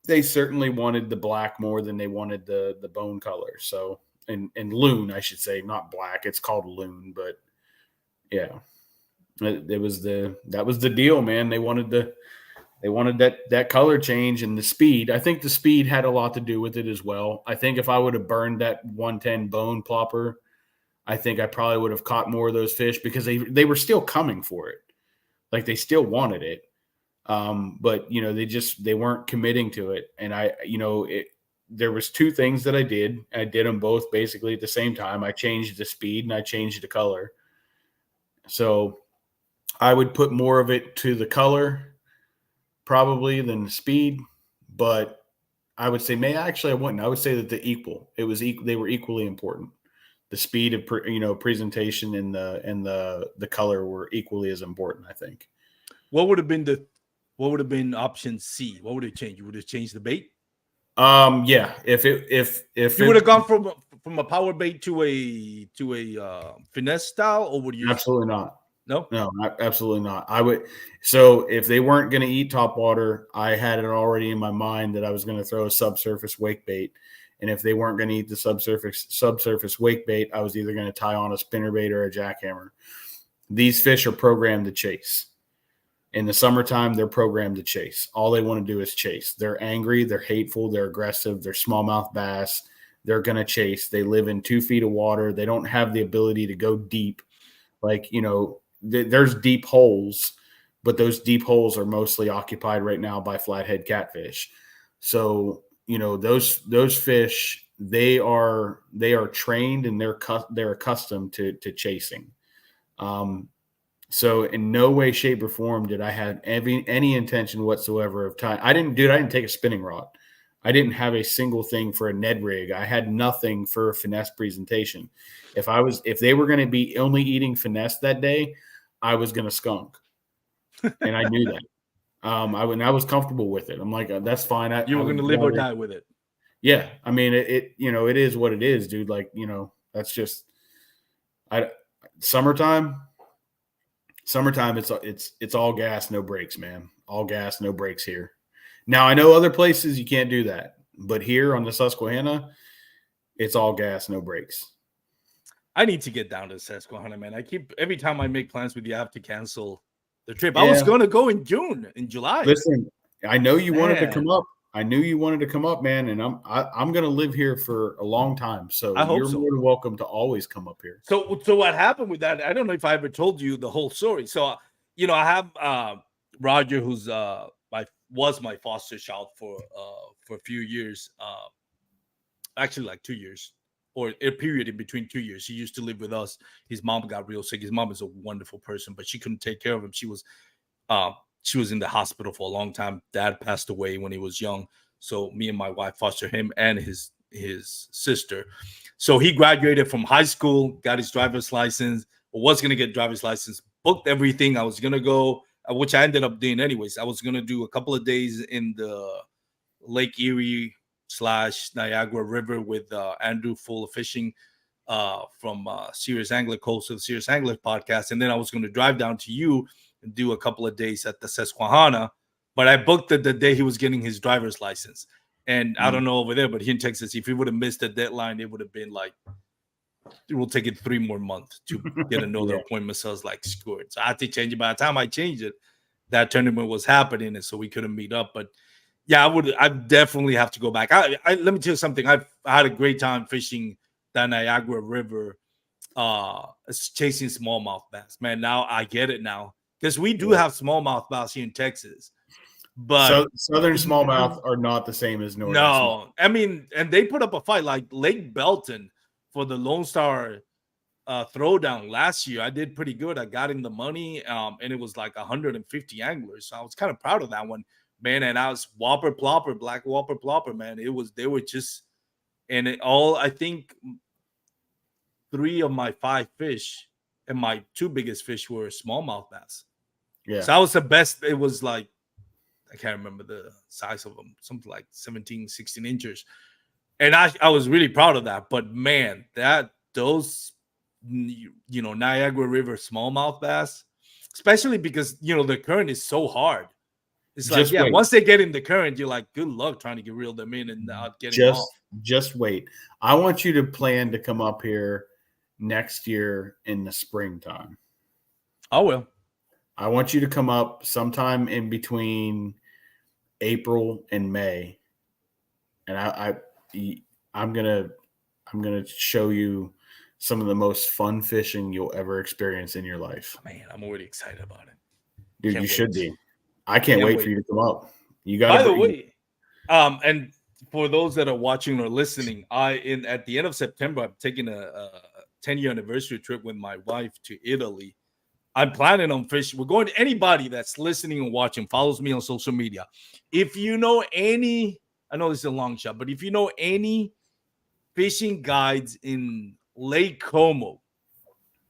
they certainly wanted the black more than they wanted the bone color. So and loon, I should say, not black. It's called loon, but yeah, that was the deal, man. They wanted that color change and the speed. I think the speed had a lot to do with it as well. I think if I would have burned that 110 bone plopper, I think I probably would have caught more of those fish because they were still coming for it. Like they still wanted it. But they weren't committing to it. And there was two things that I did. I did them both basically at the same time. I changed the speed and I changed the color. So I would put more of it to the color probably than the speed, but I would say I wouldn't. I would say that they were equally important. The speed of presentation and the color were equally as important, I think. What would have been option C? What would it change? You would have changed the bait? Yeah, if You would have it gone from a power bait to a finesse style, or would you absolutely not. no? No, absolutely not. I would. So if they weren't going to eat top water, I had it already in my mind that I was going to throw a subsurface wake bait. And if they weren't going to eat the subsurface wake bait, I was either going to tie on a spinnerbait or a jackhammer. These fish are programmed to chase. In the summertime, they're programmed to chase. All they want to do is chase. They're angry, they're hateful, they're aggressive, they're smallmouth bass. They're going to chase. They live in 2 feet of water. They don't have the ability to go deep. Like, there's deep holes, but those deep holes are mostly occupied right now by flathead catfish. So, those fish, they are trained and they're accustomed to chasing. So in no way, shape, or form did I have any intention whatsoever of tying. I didn't take a spinning rod. I didn't have a single thing for a Ned rig. I had nothing for a finesse presentation. If they were going to be only eating finesse that day, I was going to skunk, and I knew that. I was comfortable with it. I'm like, that's fine. You I were going to would live or rather, die with it. yeah. I mean, it it is what it is, dude. Like, that's just summertime. Summertime, it's all gas, no brakes, man. All gas, no brakes here. Now I know other places you can't do that, but here on the Susquehanna, it's all gas, no brakes. I need to get down to Susquehanna, man. Every time I make plans with you, I have to cancel the trip. I was Yeah. going to go in July. Listen, I know you wanted to come Man, up. I knew you wanted to come up, man, and I'm going to live here for a long time, so I hope you're so. more than welcome to always come up here. So what happened with that? I don't know if I ever told you the whole story. So I have Roger, who's was my foster child for a few years, actually like 2 years, or a period in between 2 years. He used to live with us. His mom got real sick. His mom is a wonderful person, but she couldn't take care of him. She was in the hospital for a long time. Dad passed away when he was young, so me and my wife fostered him and his sister. So he graduated from high school, got his driver's license, or was going to get driver's license, booked everything. I was going to go, which I ended up doing anyways. I was going to do a couple of days in the Lake Erie / Niagara River with Andrew, full of fishing. from Serious Angler, host of the Serious Angler podcast, and then I was going to drive down to you and do a couple of days at the Susquehanna. But I booked it the day he was getting his driver's license, and I don't know over there, but here in Texas, if he would have missed the deadline, it would have been like it will take it 3 more months to get another appointment. So I was like, screw it. So I had to change it. By the time I changed it, that tournament was happening, and so we couldn't meet up. But yeah, I definitely have to go back. Let me tell you something. I had a great time fishing the Niagara River, chasing smallmouth bass. Man, now I get it now because we do have smallmouth bass here in Texas, but southern smallmouth are not the same as northern. No, I mean, and they put up a fight like Lake Belton for the Lone Star throwdown last year. I did pretty good. I got in the money, and it was like 150 anglers. So I was kind of proud of that one, man. And I was whopper plopper, black whopper plopper, man. They were just, and I think 3 of my 5 fish and my 2 biggest fish were smallmouth bass. Yeah. So I was the best. It was like, I can't remember the size of them, something like 17, 16 inches. And I was really proud of that. But man, those Niagara River smallmouth bass, especially because the current is so hard. It's just like, once they get in the current, you're like, good luck trying to reel them in and not getting off. Just wait. I want you to plan to come up here next year in the springtime. I will. I want you to come up sometime in between April and May, and I'm gonna show you some of the most fun fishing you'll ever experience in your life. Man, I'm already excited about it, dude. You should be. I can't wait for you to come up. You got. By the way, and for those that are watching or listening, at the end of September, I'm taking a 10-year anniversary trip with my wife to Italy. I'm planning on fishing. We're going to anybody that's listening and watching, follows me on social media. If you know any, I know this is a long shot, but if you know any fishing guides in Lake Como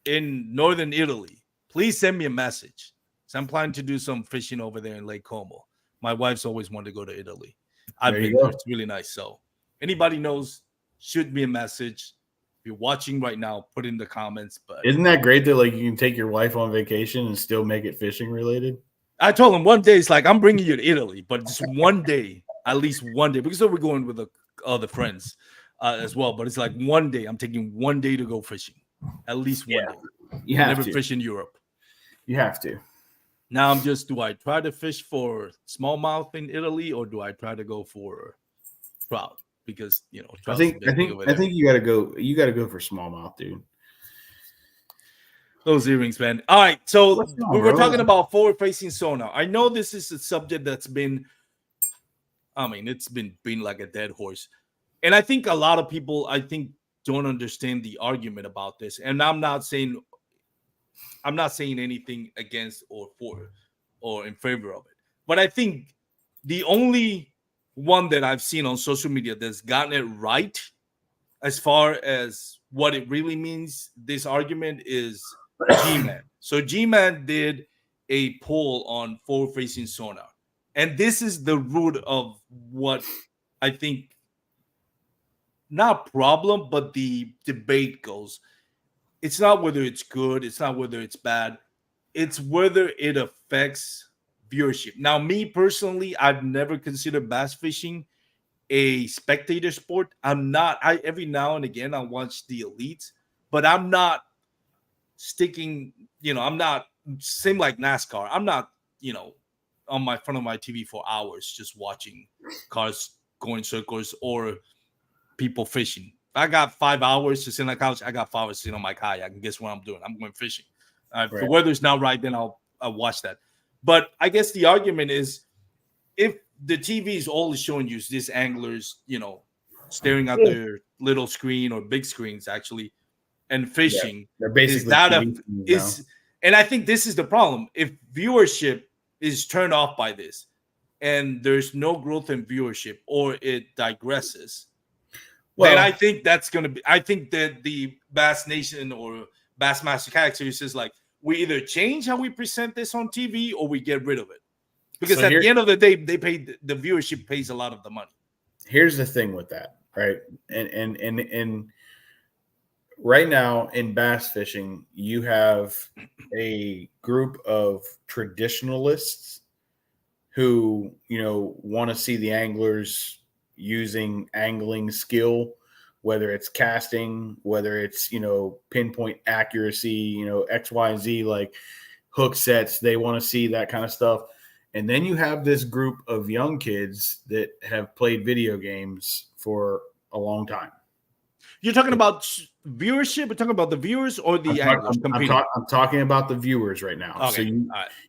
in northern Italy, please send me a message. So I'm planning to do some fishing over there in Lake Como. My wife's always wanted to go to Italy. I've been there. It's really nice. So anybody knows, shoot me a message. If you're watching right now, put in the comments. But isn't that great that you can take your wife on vacation and still make it fishing related? I told him one day, it's like, I'm bringing you to Italy, but just one day, at least one day, because we're going with the other friends as well. But it's like one day, I'm taking one day to go fishing, at least one day. You have never to fish in Europe. You have to. Now do I try to fish for smallmouth in Italy, or do I try to go for trout? Because I think you gotta go. You gotta go for smallmouth, dude. Those earrings, man. All right, so we were talking about forward-facing sonar. I know this is a subject that's been, it's been like a dead horse, and I think a lot of people, don't understand the argument about this. And I'm not saying anything against or for or in favor of it, but I think the only one that I've seen on social media that's gotten it right as far as what it really means, this argument, is G-Man. So G-Man did a poll on forward-facing sonar. And this is the root of what I think, not problem, but the debate goes. It's not whether it's good, it's not whether it's bad, it's whether it affects viewership. Now, me personally, I've never considered bass fishing a spectator sport. Every now and again I watch the elites, but I'm not sticking, I'm not, same like NASCAR. I'm not, on my front of my TV for hours just watching cars going circles or people fishing. If I got 5 hours to sit on the couch, I got 5 hours to sit on my kayak, and guess what I'm doing? I'm going fishing. If the weather's not right, then I'll watch that. But I guess the argument is, if the TV is always showing you these anglers, staring at their little screen or big screens actually, and fishing, they're basically and I think this is the problem. If viewership is turned off by this, and there's no growth in viewership, or it digresses, then I think that's going to be. I think that the Bass Nation or Bassmaster Kayak Series is like, we either change how we present this on TV or we get rid of it. Because at the end of the day, the viewership pays a lot of the money. Here's the thing with that, right? And right now in bass fishing, you have a group of traditionalists who, want to see the anglers using angling skill, whether it's casting, whether it's, pinpoint accuracy, X, Y, and Z, like hook sets. They want to see that kind of stuff. And then you have this group of young kids that have played video games for a long time. You're talking about viewership? We're talking about the viewers or the anglers competing? I'm talking about the viewers right now. Okay. So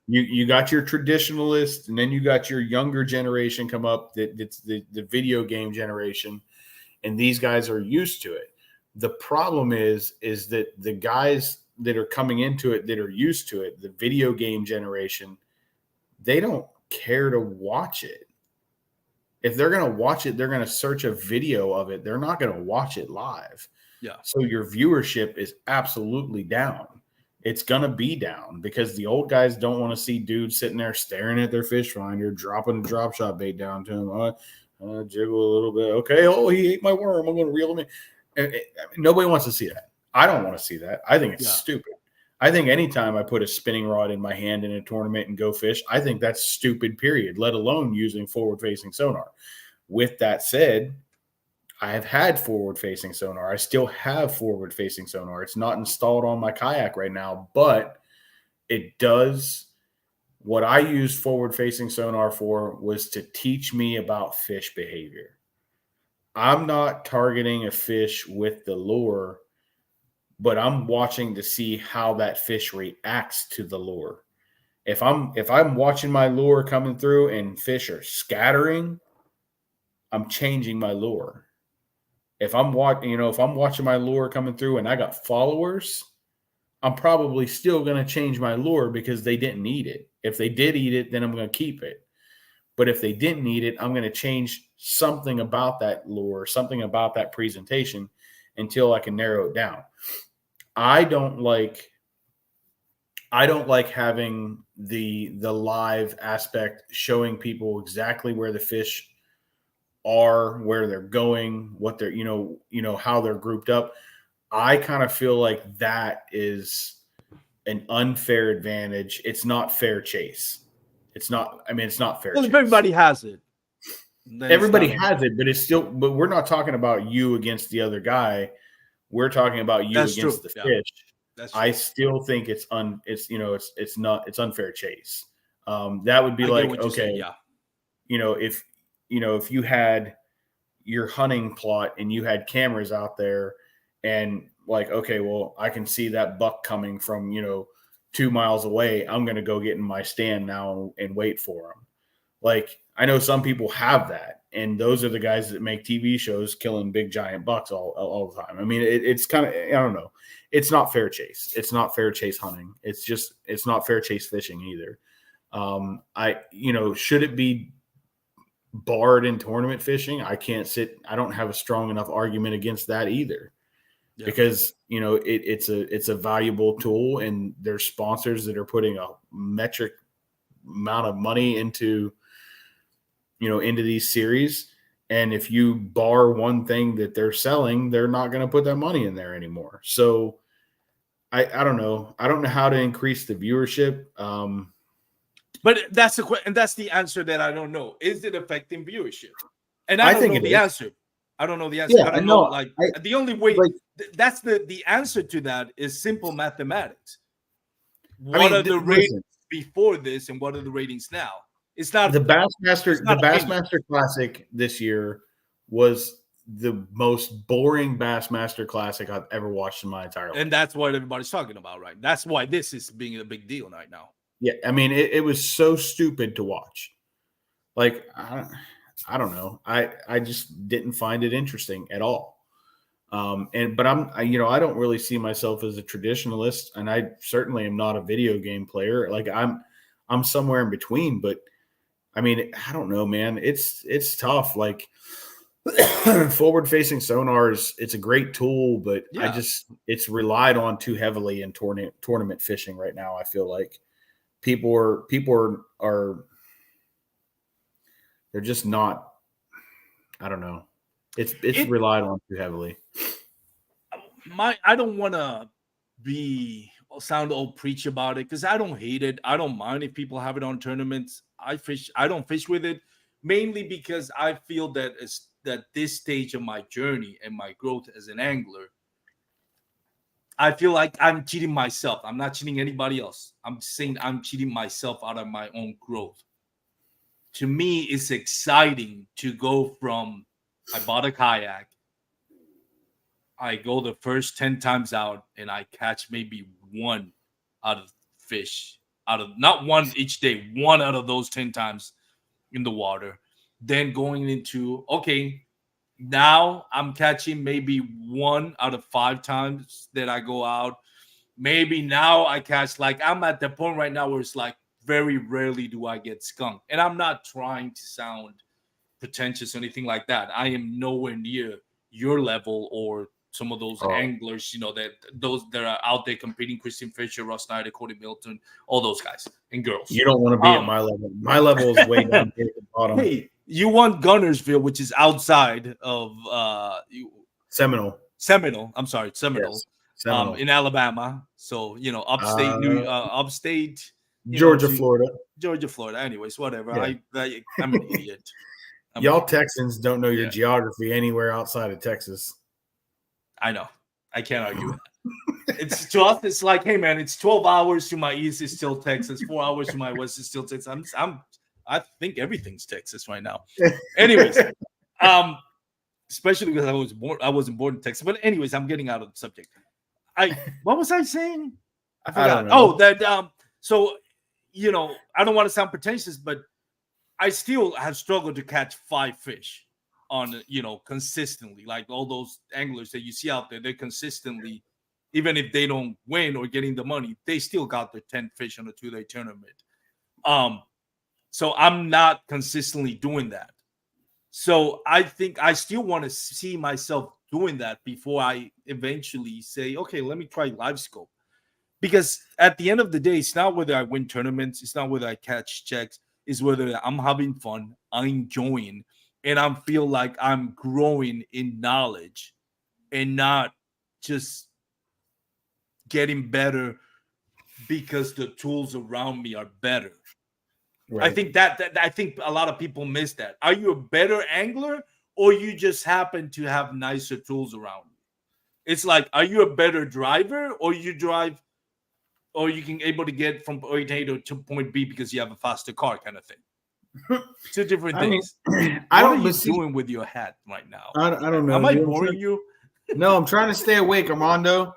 you got your traditionalists, and then you got your younger generation come up. It's the video game generation, and these guys are used to it. The problem is that the guys that are coming into it that are used to it, the video game generation, they don't care to watch it. If they're going to watch it, they're going to search a video of it. They're not going to watch it live. Yeah. So your viewership is absolutely down. It's going to be down because the old guys don't want to see dudes sitting there staring at their fish finder, dropping a drop shot bait down to him. Jiggle a little bit. Okay. Oh, he ate my worm. I'm going to reel him in. Nobody wants to see that. I don't want to see that. I think it's stupid. I think anytime I put a spinning rod in my hand in a tournament and go fish, I think that's stupid, period, let alone using forward-facing sonar. With that said, I have had forward-facing sonar. I still have forward-facing sonar. It's not installed on my kayak right now, but it does. What I used forward-facing sonar for was to teach me about fish behavior. I'm not targeting a fish with the lure, but I'm watching to see how that fish reacts to the lure. If I'm watching my lure coming through and fish are scattering, I'm changing my lure. If I'm watching my lure coming through and I got followers, I'm probably still going to change my lure because they didn't eat it. If they did eat it, then I'm going to keep it. But if they didn't eat it, I'm going to change something about that lure, something about that presentation until I can narrow it down. I don't like having the live aspect showing people exactly where the fish are, where they're going, what they're, how they're grouped up. I kind of feel like that is an unfair advantage. It's not fair chase. It's not fair chase. If everybody has it. Everybody has it, but we're not talking about you against the other guy. We're talking about you against the fish. I still think it's unfair chase. That would be like, okay, if you had your hunting plot and you had cameras out there and like, okay, well, I can see that buck coming from, 2 miles away. I'm going to go get in my stand now and wait for him. Like, I know some people have that, and those are the guys that make TV shows killing big giant bucks all the time. I mean, it's kind of, I don't know. It's not fair chase. It's not fair chase hunting. It's not fair chase fishing either. Should it be barred in tournament fishing? I don't have a strong enough argument against that either. Yeah. Because, it's a valuable tool, and there's sponsors that are putting a metric amount of money into these series. And if you bar one thing that they're selling, they're not going to put that money in there anymore. So I don't know. I don't know how to increase the viewership. But that's the answer that I don't know. Is it affecting viewership? And I don't know the answer. I don't know the answer. Yeah, I don't know. The only way that's the answer to that is simple mathematics. What are the ratings before this, and what are the ratings now? It's not the Bassmaster. The Bassmaster Classic this year was the most boring Bassmaster Classic I've ever watched in my entire life. And that's what everybody's talking about, right? That's why this is being a big deal right now. Yeah, I mean, it was so stupid to watch. Like, I don't know. I just didn't find it interesting at all. But I don't really see myself as a traditionalist, and I certainly am not a video game player. Like, I'm somewhere in between. But I mean, I don't know, man. It's tough. Like, forward-facing sonar it's a great tool, but yeah. It's relied on too heavily in tournament fishing right now. I feel like people are they're just not. I don't know. It's relied on too heavily. I don't want to sound all preach about it because I don't hate it. I don't mind if people have it on tournaments. I don't fish with it mainly because I feel that that this stage of my journey and my growth as an angler, I feel like I'm cheating myself. I'm not cheating anybody else. I'm saying I'm cheating myself out of my own growth. To me, it's exciting to go from I bought a kayak, I go the first 10 times out and I catch maybe one out of fish, out of not one each day, one out of those 10 times in the water. Then going into, okay, now I'm catching maybe one out of 5 times that I go out. Maybe now I catch, like, I'm at the point right now where it's like very rarely do I get skunked. And I'm not trying to sound pretentious or anything like that. I am nowhere near your level or some of those anglers, that those that are out there competing, Christian Fisher, Russ Snyder, Cody Milton, all those guys and girls. You don't want to be at my level. My level is way down here at the bottom. Hey, you won Gunnersville, which is outside of Seminole. I'm sorry, Seminole. Yes, Seminole. In Alabama. So, upstate upstate Georgia, Florida. Georgia, Florida. Anyways, whatever. Yeah. I'm an idiot. Y'all Texans don't know your geography anywhere outside of Texas. I know. I can't argue that. It's to us, it's like, hey man, it's 12 hours to my east is still Texas, 4 hours to my west is still Texas. I think everything's Texas right now. Anyways, especially because I wasn't born in Texas. But anyways, I'm getting out of the subject. What was I saying? I forgot. I don't know. So I don't want to sound pretentious, but I still have struggled to catch 5 fish on, consistently. Like all those anglers that you see out there, they're consistently, even if they don't win or getting the money, they still got their 10 fish on a 2-day tournament. So I'm not consistently doing that. So I think I still want to see myself doing that before I eventually say, okay, let me try live scope. Because at the end of the day, it's not whether I win tournaments, it's not whether I catch checks, it's whether I'm having fun, I'm enjoying, and I feel like I'm growing in knowledge and not just getting better because the tools around me are better. Right. I think a lot of people miss that. Are you a better angler or you just happen to have nicer tools around you? It's like, are you a better driver or you drive or you can able to get from point A to point B because you have a faster car kind of thing? Two different things. What are you doing with your hat right now? I don't know. Am I boring you? No, I'm trying to stay awake, Armando.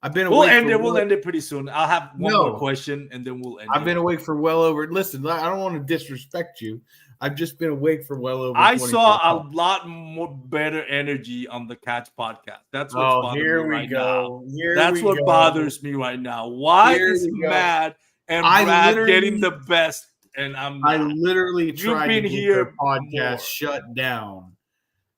I've been awake. We'll end it pretty soon. I'll have one more question and then we'll end it. I've been awake for well over. Listen, I don't want to disrespect you. I've just been awake for well over. I saw a lot more better energy on the Catch podcast. That's what's bothering me right now. That's what bothers me right now. Why is Matt and Brad getting the best? And I'm not. I literally tried to get the podcast shut down.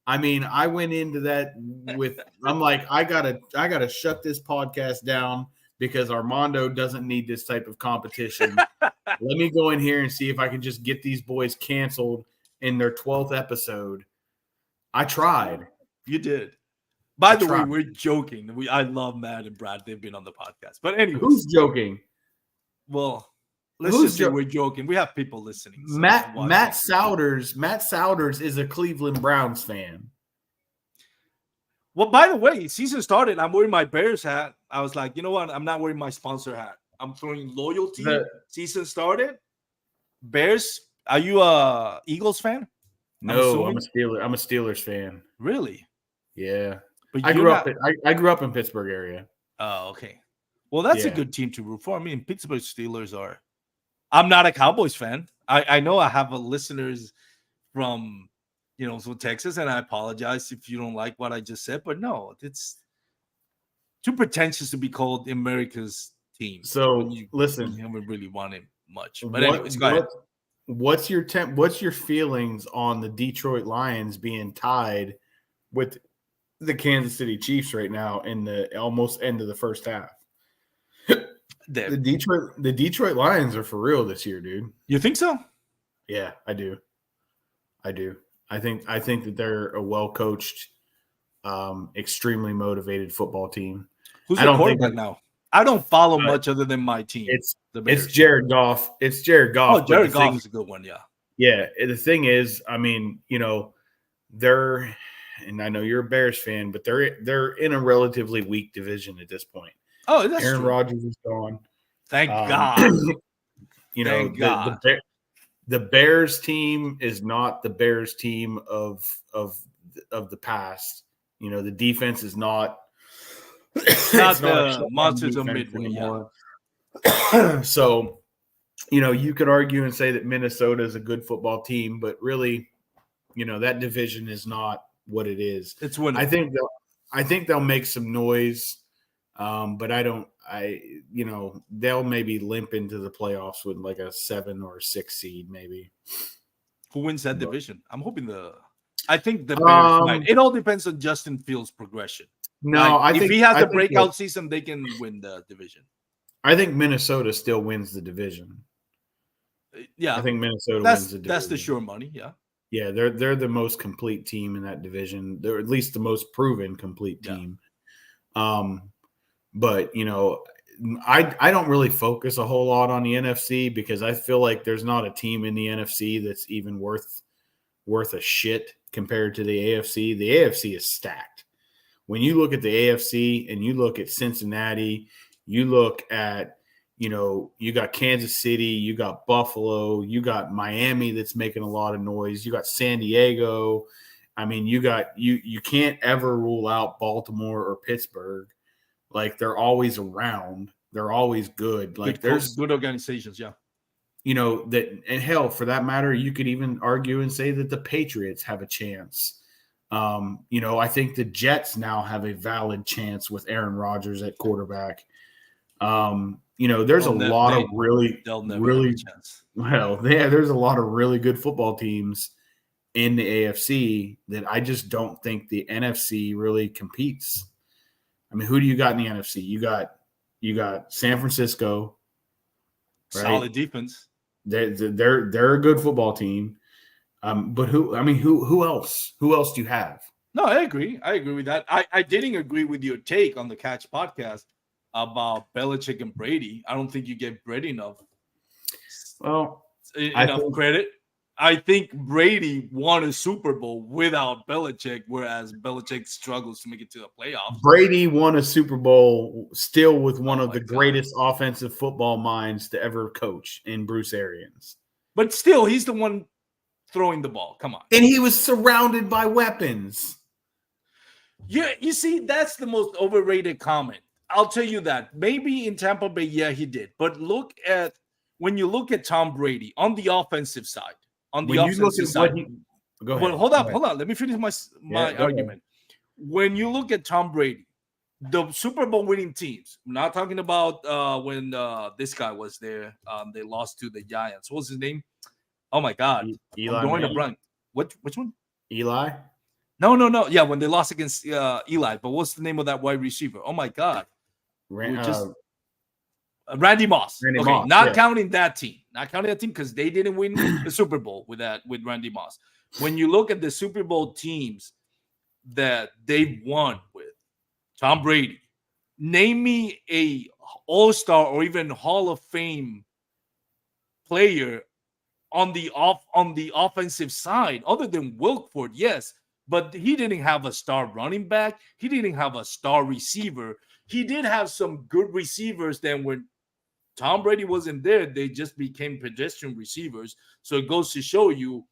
I mean, I went into that with I'm like, I gotta shut this podcast down because Armando doesn't need this type of competition. Let me go in here and see if I can just get these boys canceled in their 12th episode. I tried. You did. By the way, we're joking. I love Matt and Brad. They've been on the podcast. But anyway, who's joking? Well, let's just say we're joking. We have people listening. So Matt Souders is a Cleveland Browns fan. Well, by the way, season started. I'm wearing my Bears hat. I was like, you know what? I'm not wearing my sponsor hat. I'm throwing loyalty. Season started. Bears. Are you a Eagles fan? No, I'm a Steelers fan. Really? Yeah. But I grew up in Pittsburgh area. Oh, okay. Well, that's a good team to root for. I mean, Pittsburgh Steelers are. I'm not a Cowboys fan. I know I have listeners from, from Texas, and I apologize if you don't like what I just said, but no, it's too pretentious to be called America's team. So listen, you haven't really won it much. But anyways, go ahead. What's your feelings on the Detroit Lions being tied with the Kansas City Chiefs right now in the almost end of the first half? The Detroit Lions are for real this year, dude. You think so? Yeah, I do. I think that they're a well-coached extremely motivated football team. Who's the quarterback now? I don't follow much other than my team. It's Jared Goff. It's Jared Goff. Oh, Jared Goff is a good one. Yeah. Yeah. The thing is, I mean, they're, and I know you're a Bears fan, but they're in a relatively weak division at this point. Oh, that's Aaron true. Rodgers is gone. Thank God. Thank God. The Bears team is not the Bears team of the past. The defense is not the monsters of Midway anymore. Yeah. So, you could argue and say that Minnesota is a good football team, but really, that division is not what it is. It's winnable. I think they'll make some noise, but they'll maybe limp into the playoffs with like a 7 or 6 seed, maybe. Who wins that division? I'm hoping I think the Bears might. It all depends on Justin Fields' progression. No, I think if he has a breakout season, they can win the division. I think Minnesota still wins the division. Yeah, I think Minnesota wins the division. That's the sure money. Yeah. Yeah, they're the most complete team in that division. They're at least the most proven complete team. Yeah. But I don't really focus a whole lot on the NFC because I feel like there's not a team in the NFC that's even worth a shit compared to the AFC. The AFC is stacked. When you look at the AFC and you look at Cincinnati, you look at, you got Kansas City, you got Buffalo, you got Miami that's making a lot of noise, you got San Diego. I mean, you can't ever rule out Baltimore or Pittsburgh. Like, they're always around. They're always good. Like, there's good organizations, yeah. And hell, for that matter, you could even argue and say that the Patriots have a chance. I think the Jets now have a valid chance with Aaron Rodgers at quarterback. There's a lot of really good football teams in the AFC that I just don't think the NFC really competes. I mean, who do you got in the NFC? You got San Francisco, right? Solid defense. They're a good football team. But who else? Who else do you have? No, I agree. I agree with that. I didn't agree with your take on the Catch podcast about Belichick and Brady. I don't think you give Brady enough credit. I think Brady won a Super Bowl without Belichick, whereas Belichick struggles to make it to the playoffs. Brady won a Super Bowl still with one of the greatest offensive football minds to ever coach in Bruce Arians. But still, he's the one throwing the ball. Come on. And he was surrounded by weapons. Yeah, you see, that's the most overrated comment. I'll tell you that. Maybe in Tampa Bay, yeah, he did. But when you look at Tom Brady on the offensive side, go ahead. Well, hold on. Let me finish my argument. When you look at Tom Brady, the Super Bowl winning teams, I'm not talking about when this guy was there. They lost to the Giants. What was his name? Oh my God. Eli. I'm going to Brunk. Which one? Eli? No. Yeah, when they lost against Eli. But what's the name of that wide receiver? Oh my God. Randy Moss. Counting that team. Not counting that team because they didn't win the Super Bowl with Randy Moss. When you look at the Super Bowl teams that they won with Tom Brady, name me a All-Star or even Hall of Fame player on the offensive side other than Wilkford, yes. But he didn't have a star running back. He didn't have a star receiver. He did have some good receivers. Then when Tom Brady wasn't there, they just became pedestrian receivers. So it goes to show you,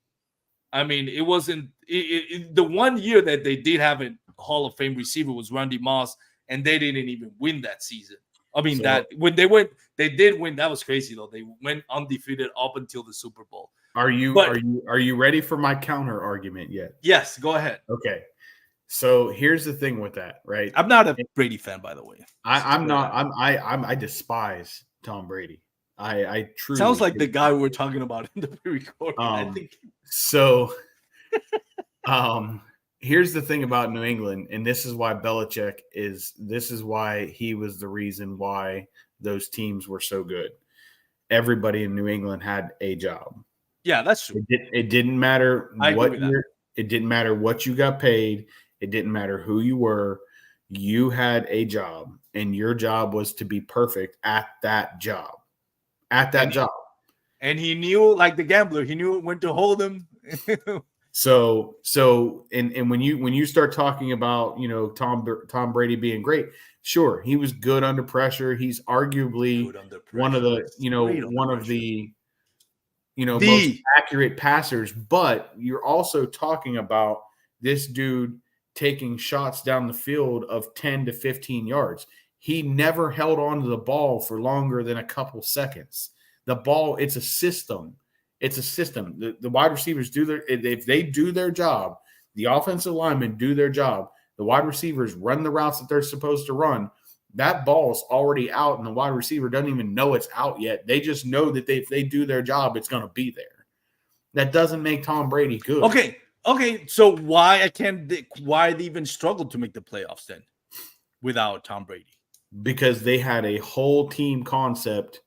I mean, it wasn't the one year that they did have a Hall of Fame receiver was Randy Moss, and they didn't even win that season. I mean, when they did win. That was crazy though. They went undefeated up until the Super Bowl. Are you ready for my counter argument yet? Yes, go ahead. Okay. So here's the thing with that, right? I'm not a Brady fan, by the way. I despise Tom Brady. I truly sounds like the guy we're talking about in the pre-recording. I think so. Here's the thing about New England, and this is why Belichick this is why he was the reason why those teams were so good. Everybody in New England had a job. Yeah, that's true. It didn't matter what year. It didn't matter what you got paid. It didn't matter who you were. You had a job, and your job was to be perfect at that job. At that job. And he knew, like the gambler, he knew when to hold him. So and when you start talking about, you know, Tom Brady being great, sure, he was good under pressure. He's arguably one of the, you know, one of the, you know, most accurate passers, but you're also talking about this dude taking shots down the field of 10 to 15 yards. He never held on to the ball for longer than a couple seconds. The ball, it's a system. It's a system. The wide receivers if they do their job, the offensive linemen do their job, the wide receivers run the routes that they're supposed to run, that ball's already out and the wide receiver doesn't even know it's out yet. They just know that if they do their job, it's going to be there. That doesn't make Tom Brady good. Okay. So why they even struggled to make the playoffs then without Tom Brady? Because they had a whole team concept.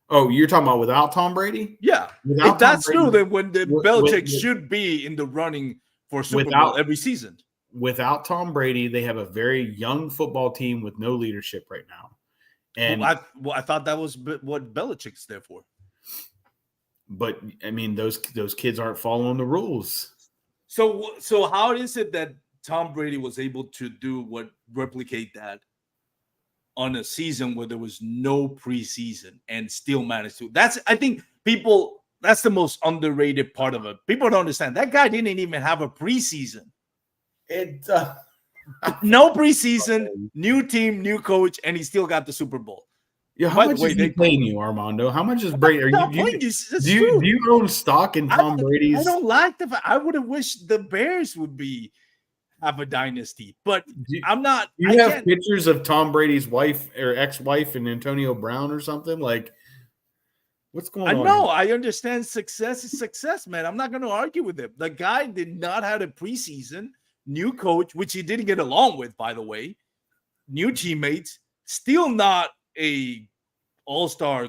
Oh, you're talking about without Tom Brady? Yeah. If that's true, then when the Belichick should be in the running for Super Bowl every season. Without Tom Brady, they have a very young football team with no leadership right now. And I thought that was what Belichick's there for. But I mean, those kids aren't following the rules. So how is it that Tom Brady was able to replicate that on a season where there was no preseason and still managed to? I think that's the most underrated part of it. People don't understand that guy didn't even have a preseason. No preseason, new team, new coach, and he still got the Super Bowl. Yeah, how much is he paying you, Armando? How much is Brady? Do you own stock in Tom Brady's? I don't like the fact. I would have wished the Bears would have a dynasty, but I'm not. You have pictures of Tom Brady's wife or ex-wife and Antonio Brown or something? Like, what's going on? I know. I understand success is success, man. I'm not going to argue with him. The guy did not have a preseason, new coach, which he didn't get along with, by the way, new teammates, still not a all-star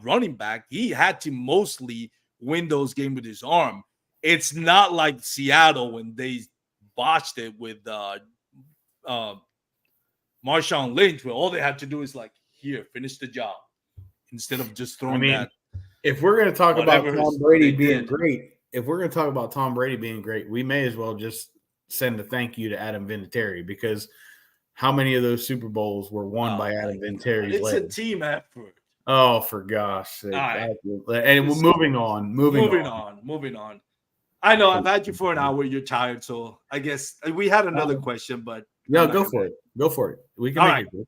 running back. He had to mostly win those games with his arm. It's not like Seattle when they botched it with Marshawn Lynch, where all they had to do is here, finish the job, instead of just throwing that. If we're going to talk about Tom Brady being great, we may as well just send a thank you to Adam Vinatieri, because how many of those Super Bowls were won by Adam Vinatieri's legs? It's a team effort. Oh, for gosh sake. Right. And moving on. I know I've had you for an hour. You're tired, so I guess we had another question, but no, go for it. Go for it. We can make it good.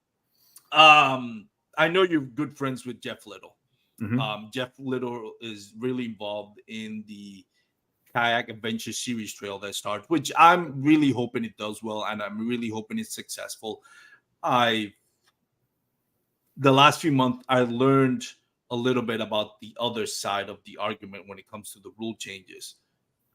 I know you're good friends with Jeff Little. Mm-hmm. Jeff Little is really involved in the Kayak Adventure Series trail that starts, which I'm really hoping it does well, and I'm really hoping it's successful. The last few months, I learned a little bit about the other side of the argument when it comes to the rule changes.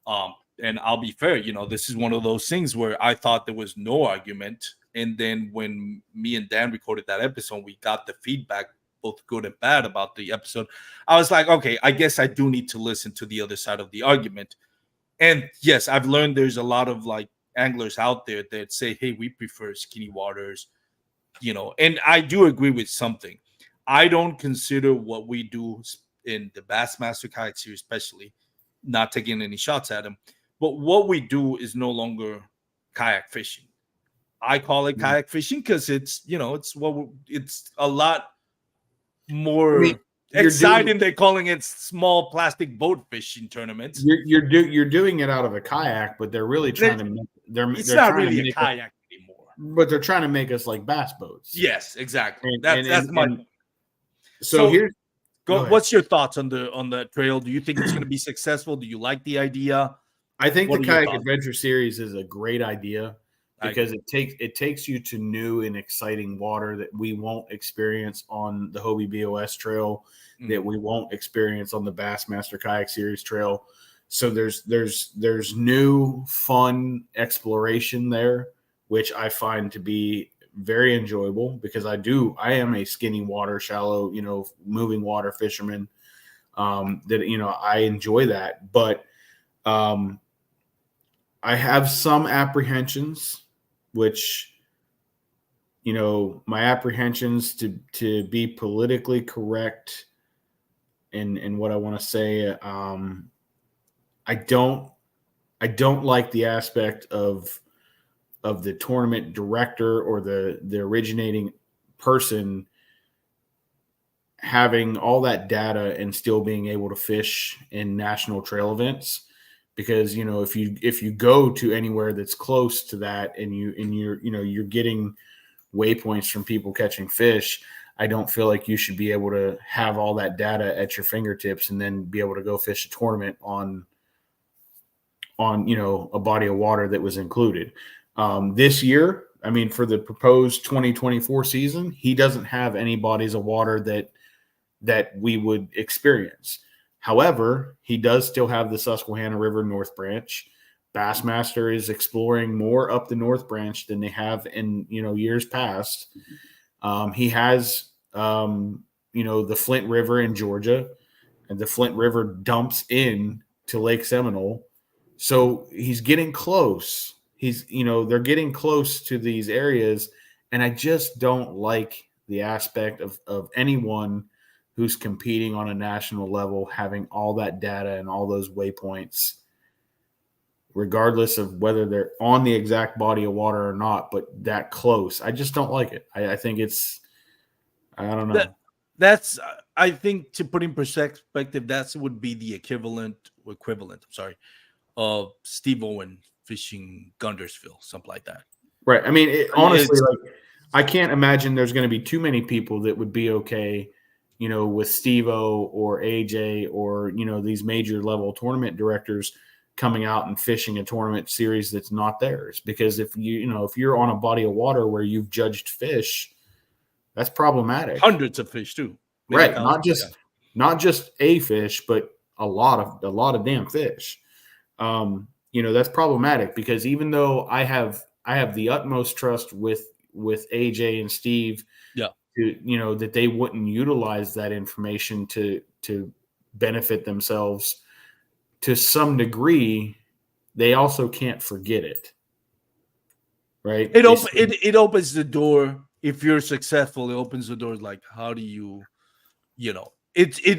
And I'll be fair, this is one of those things where I thought there was no argument. And then when me and Dan recorded that episode, we got the feedback, both good and bad, about the episode. I was like, okay, I guess I do need to listen to the other side of the argument. And yes, I've learned there's a lot of anglers out there that say, hey, we prefer skinny waters, and I do agree with something. I don't consider what we do in the Bassmaster Kayak Series, especially, not taking any shots at them, but what we do is no longer kayak fishing. I call it kayak fishing because it's a lot more exciting than calling it small plastic boat fishing tournaments. You're doing it out of a kayak, but they're really trying to make it's not really a kayak anymore. But they're trying to make us like bass boats. Yes, exactly. That's my point. So here's what's your thoughts on the trail? Do you think it's going to be successful? Do you like the idea? I think the Kayak Adventure Series is a great idea because it takes you to new and exciting water that we won't experience on the Hobie BOS trail, that we won't experience on the Bassmaster Kayak Series trail. So there's new fun exploration there, which I find to be very enjoyable because I am a skinny water, shallow, moving water fisherman. I enjoy that, but I have some apprehensions, which, my apprehensions to be politically correct in what I want to say. I don't like the aspect of the tournament director or the originating person having all that data and still being able to fish in national trail events, because if you go to anywhere that's close to that and you're getting waypoints from people catching fish, I don't feel like you should be able to have all that data at your fingertips and then be able to go fish a tournament on a body of water that was included. This year, I mean, for the proposed 2024 season, he doesn't have any bodies of water that we would experience. However, he does still have the Susquehanna River North Branch. Bassmaster is exploring more up the North Branch than they have in years past. He has the Flint River in Georgia, and the Flint River dumps in to Lake Seminole. So he's getting close. They're getting close to these areas, and I just don't like the aspect of anyone who's competing on a national level having all that data and all those waypoints, regardless of whether they're on the exact body of water or not, but that close. I just don't like it. I think I don't know. That's I think, to put in perspective, that would be the equivalent. I'm sorry, of Steve Owen fishing Guntersville, something like that. Right. I mean, honestly, I can't imagine there's going to be too many people that would be okay, with Steve-O or AJ or, these major level tournament directors coming out and fishing a tournament series that's not theirs. Because if you're on a body of water where you've judged fish, that's problematic. Hundreds of fish too. Right. Not just a fish, but a lot of damn fish. That's problematic, because even though I have the utmost trust with AJ and Steve, that they wouldn't utilize that information to benefit themselves to some degree, they also can't forget it. Right. It opens the door. If you're successful, it opens the door. Like, how do you, it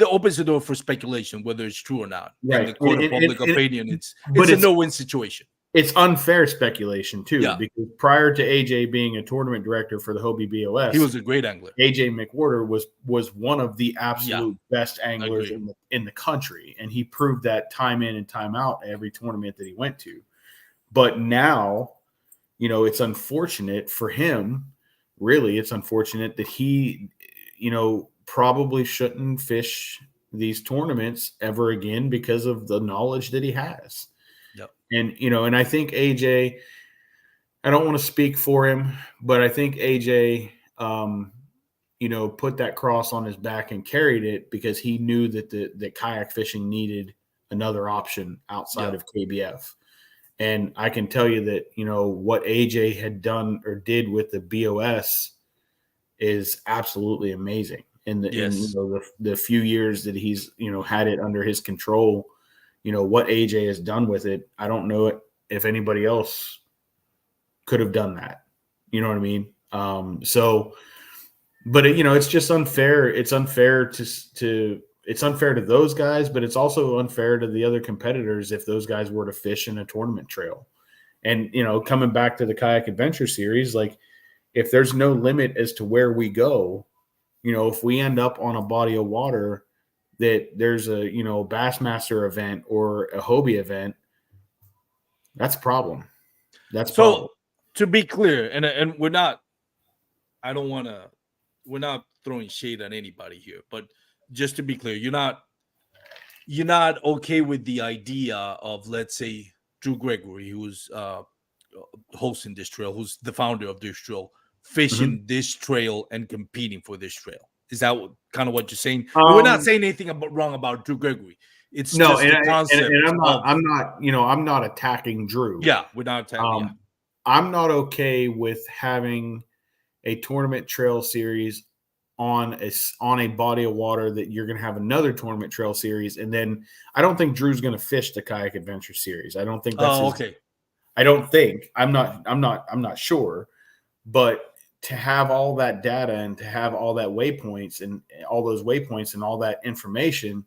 opens the door for speculation, whether it's true or not. Right. In the court of public opinion, it's a no-win situation. It's unfair speculation too, because prior to AJ being a tournament director for the Hobie BOS, he was a great angler. AJ McWhorter was one of the absolute best anglers in the country, and he proved that time in and time out every tournament that he went to. But now, it's unfortunate for him. Really, it's unfortunate that he, probably shouldn't fish these tournaments ever again because of the knowledge that he has. Yep. And I think AJ, I don't want to speak for him, but I think AJ, put that cross on his back and carried it because he knew that kayak fishing needed another option outside of KBF. And I can tell you that, what AJ had done or did with the BOS is absolutely amazing. In the few years that he's, had it under his control, what AJ has done with it, I don't know if anybody else could have done that. You know what I mean? But it's just unfair. It's unfair it's unfair to those guys, but it's also unfair to the other competitors if those guys were to fish in a tournament trail. And, coming back to the Kayak Adventure Series, like, if there's no limit as to where we go, if we end up on a body of water that there's a, Bassmaster event or a Hobie event, that's a problem. To be clear, and we're not throwing shade at anybody here, but just to be clear, you're not okay with the idea of, let's say, Drew Gregory, who's hosting this trail, who's the founder of this trail, fishing this trail and competing for this trail. Is that kind of what you're saying? We're not saying anything wrong about Drew Gregory. It's just the concept. I'm not attacking Drew. Yeah, we're not attacking. I'm not okay with having a tournament trail series on a body of water that you're going to have another tournament trail series, and then I don't think Drew's going to fish the Kayak Adventure Series. I don't think that's I don't think. I'm not sure. But to have all that data and to have all that waypoints and all those waypoints and all that information,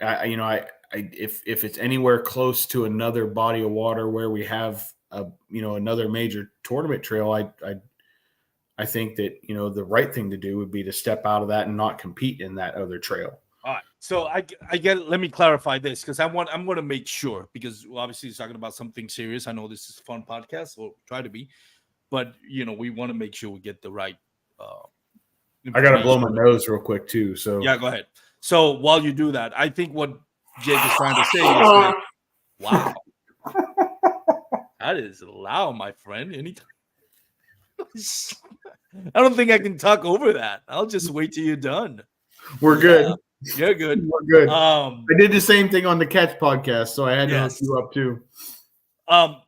if it's anywhere close to another body of water where we have another major tournament trail, I think that the right thing to do would be to step out of that and not compete in that other trail. All right. So I get it. Let me clarify this because I'm going to make sure, because obviously he's talking about something serious. I know this is a fun podcast, or try to be, but we want to make sure we get the right. I got to blow my nose real quick too. So yeah, go ahead. So while you do that, I think what Jake is trying to say is that, wow, that is loud, my friend. Anytime. I don't think I can talk over that. I'll just wait till you're done. We're good. You're good. We're good. I did the same thing on the Catch podcast, so I had to hook you up too.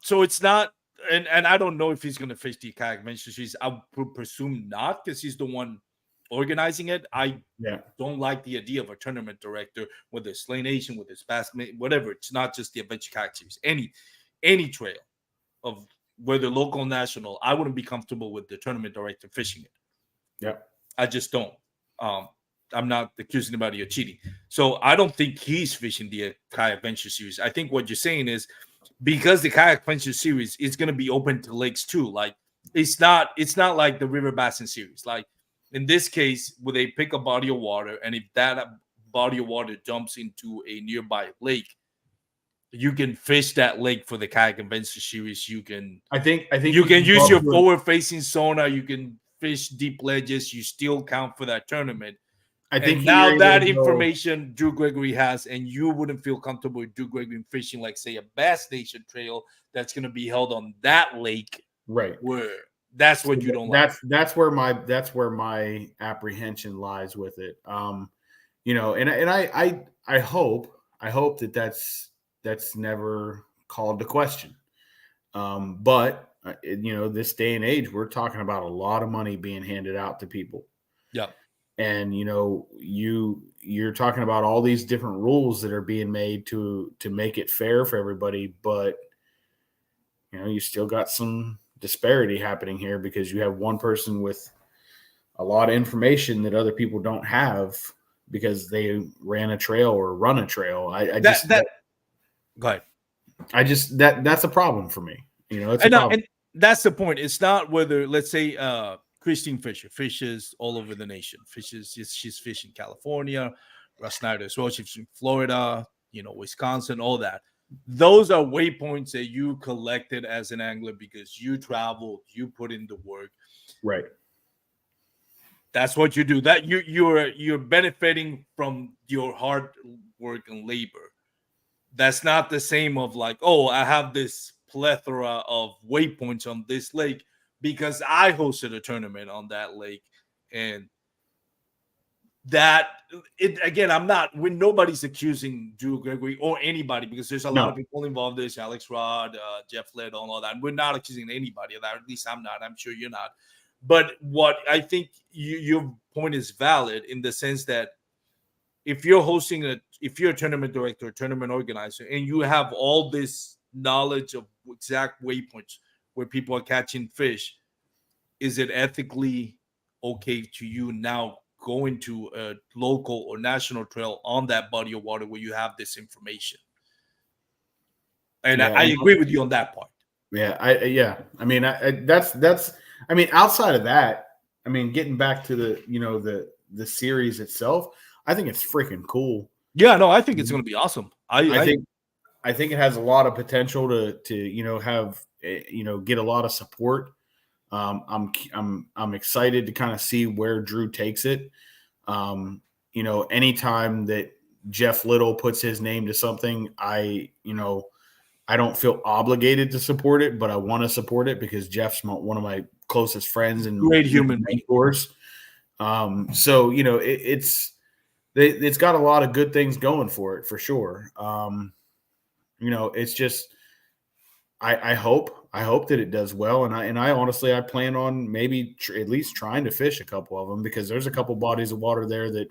So it's not, and I don't know if he's going to fish the kayak adventure series. I would presume not, because he's the one organizing it. I don't like the idea of a tournament director, whether it's Slay Nation, whether it's Bassmate, whatever. It's not just the adventure kayak series. Any trail of whether local or national, I wouldn't be comfortable with the tournament director fishing it. Yeah, I just don't. I'm not accusing anybody of cheating. So I don't think he's fishing the kayak adventure series. I think what you're saying is, because the kayak adventure series is going to be open to lakes too. Like it's not like the river basin series. Like in this case, where they pick a body of water, and if that body of water jumps into a nearby lake, you can fish that lake for the kayak adventure series. You can. I think you can use your forward-facing sonar. You can fish deep ledges. You still count for that tournament. I think now that information Drew Gregory has, and you wouldn't feel comfortable with Drew Gregory fishing, like say a Bass Nation trail that's going to be held on that lake, right? Where that's what you don't like. That's where my apprehension lies with it. And I hope that's never called to question. But this day and age, we're talking about a lot of money being handed out to people. Yeah. And you're talking about all these different rules that are being made to make it fair for everybody, but you still got some disparity happening here, because you have one person with a lot of information that other people don't have because they ran a trail or run a trail. Go ahead. That's a problem for me. It's a problem. And that's the point. It's not whether, let's say, Christine Fisher fishes all over the nation. She's fishing California. Russ Snyder as well. She's in Florida, Wisconsin, all that. Those are waypoints that you collected as an angler because you traveled, you put in the work. Right. That's what you do. That you're benefiting from your hard work and labor. That's not the same of like, oh, I have this plethora of waypoints on this lake because I hosted a tournament on that lake. And when nobody's accusing Drew Gregory or anybody, because there's a lot of people involved. There's Alex Rod, Jeff Ledo, and all that. We're not accusing anybody of that. At least I'm not. I'm sure you're not. But what I think your point is valid in the sense that if you're a tournament director, a tournament organizer, and you have all this knowledge of exact waypoints where people are catching fish, is it ethically okay to you now go into a local or national trail on that body of water where you have this information? And I agree with you on that part. I mean, outside of that, I mean, getting back to the series itself, I think it's freaking cool. Yeah, no, I think it's going to be awesome. I think it has a lot of potential to have get a lot of support. I'm excited to kind of see where Drew takes it. Anytime that Jeff Little puts his name to something, I don't feel obligated to support it, but I want to support it because Jeff's one of my closest friends and great human mentors. So it's got a lot of good things going for it for sure. It's just I hope that it does well, and I honestly I plan on maybe at least trying to fish a couple of them, because there's a couple bodies of water there that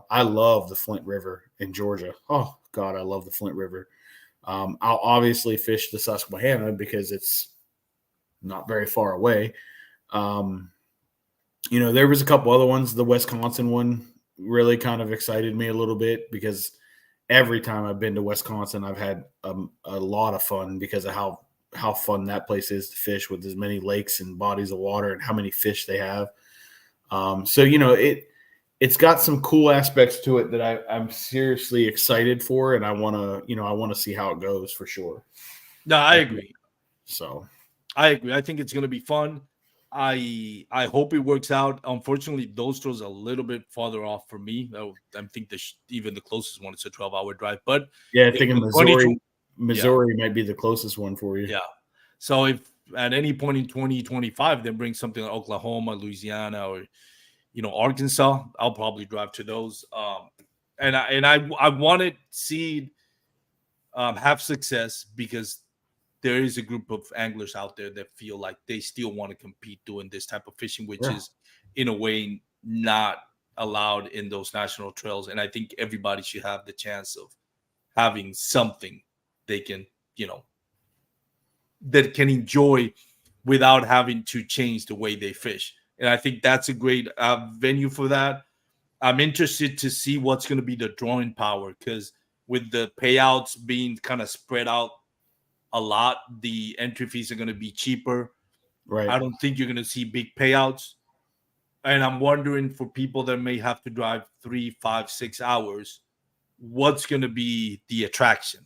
I love. The Flint River in Georgia. Oh God, I love the Flint River. I'll obviously fish the Susquehanna because it's not very far away. There was a couple other ones. The Wisconsin one really kind of excited me a little bit because every time I've been to Wisconsin, I've had a lot of fun because of how fun that place is to fish with as many lakes and bodies of water and how many fish they have. It's got some cool aspects to it that I'm seriously excited for, and I want to see how it goes for sure. No, I agree. So I agree. I think it's going to be fun. I hope it works out. Unfortunately, those stores are a little bit farther off for me. I think even the closest one is a 12-hour drive. But yeah, I think in Missouri might be the closest one for you. Yeah. So if at any point in 2025 they bring something like Oklahoma, Louisiana, or Arkansas, I'll probably drive to those. And I want to see have success because there is a group of anglers out there that feel like they still want to compete doing this type of fishing, which is in a way not allowed in those national trails. And I think everybody should have the chance of having something they can, that can enjoy without having to change the way they fish. And I think that's a great venue for that. I'm interested to see what's going to be the drawing power because with the payouts being kind of spread out a lot, the entry fees are going to be cheaper. Right. I don't think you're going to see big payouts. And I'm wondering for people that may have to drive 3, 5, 6 hours, what's going to be the attraction?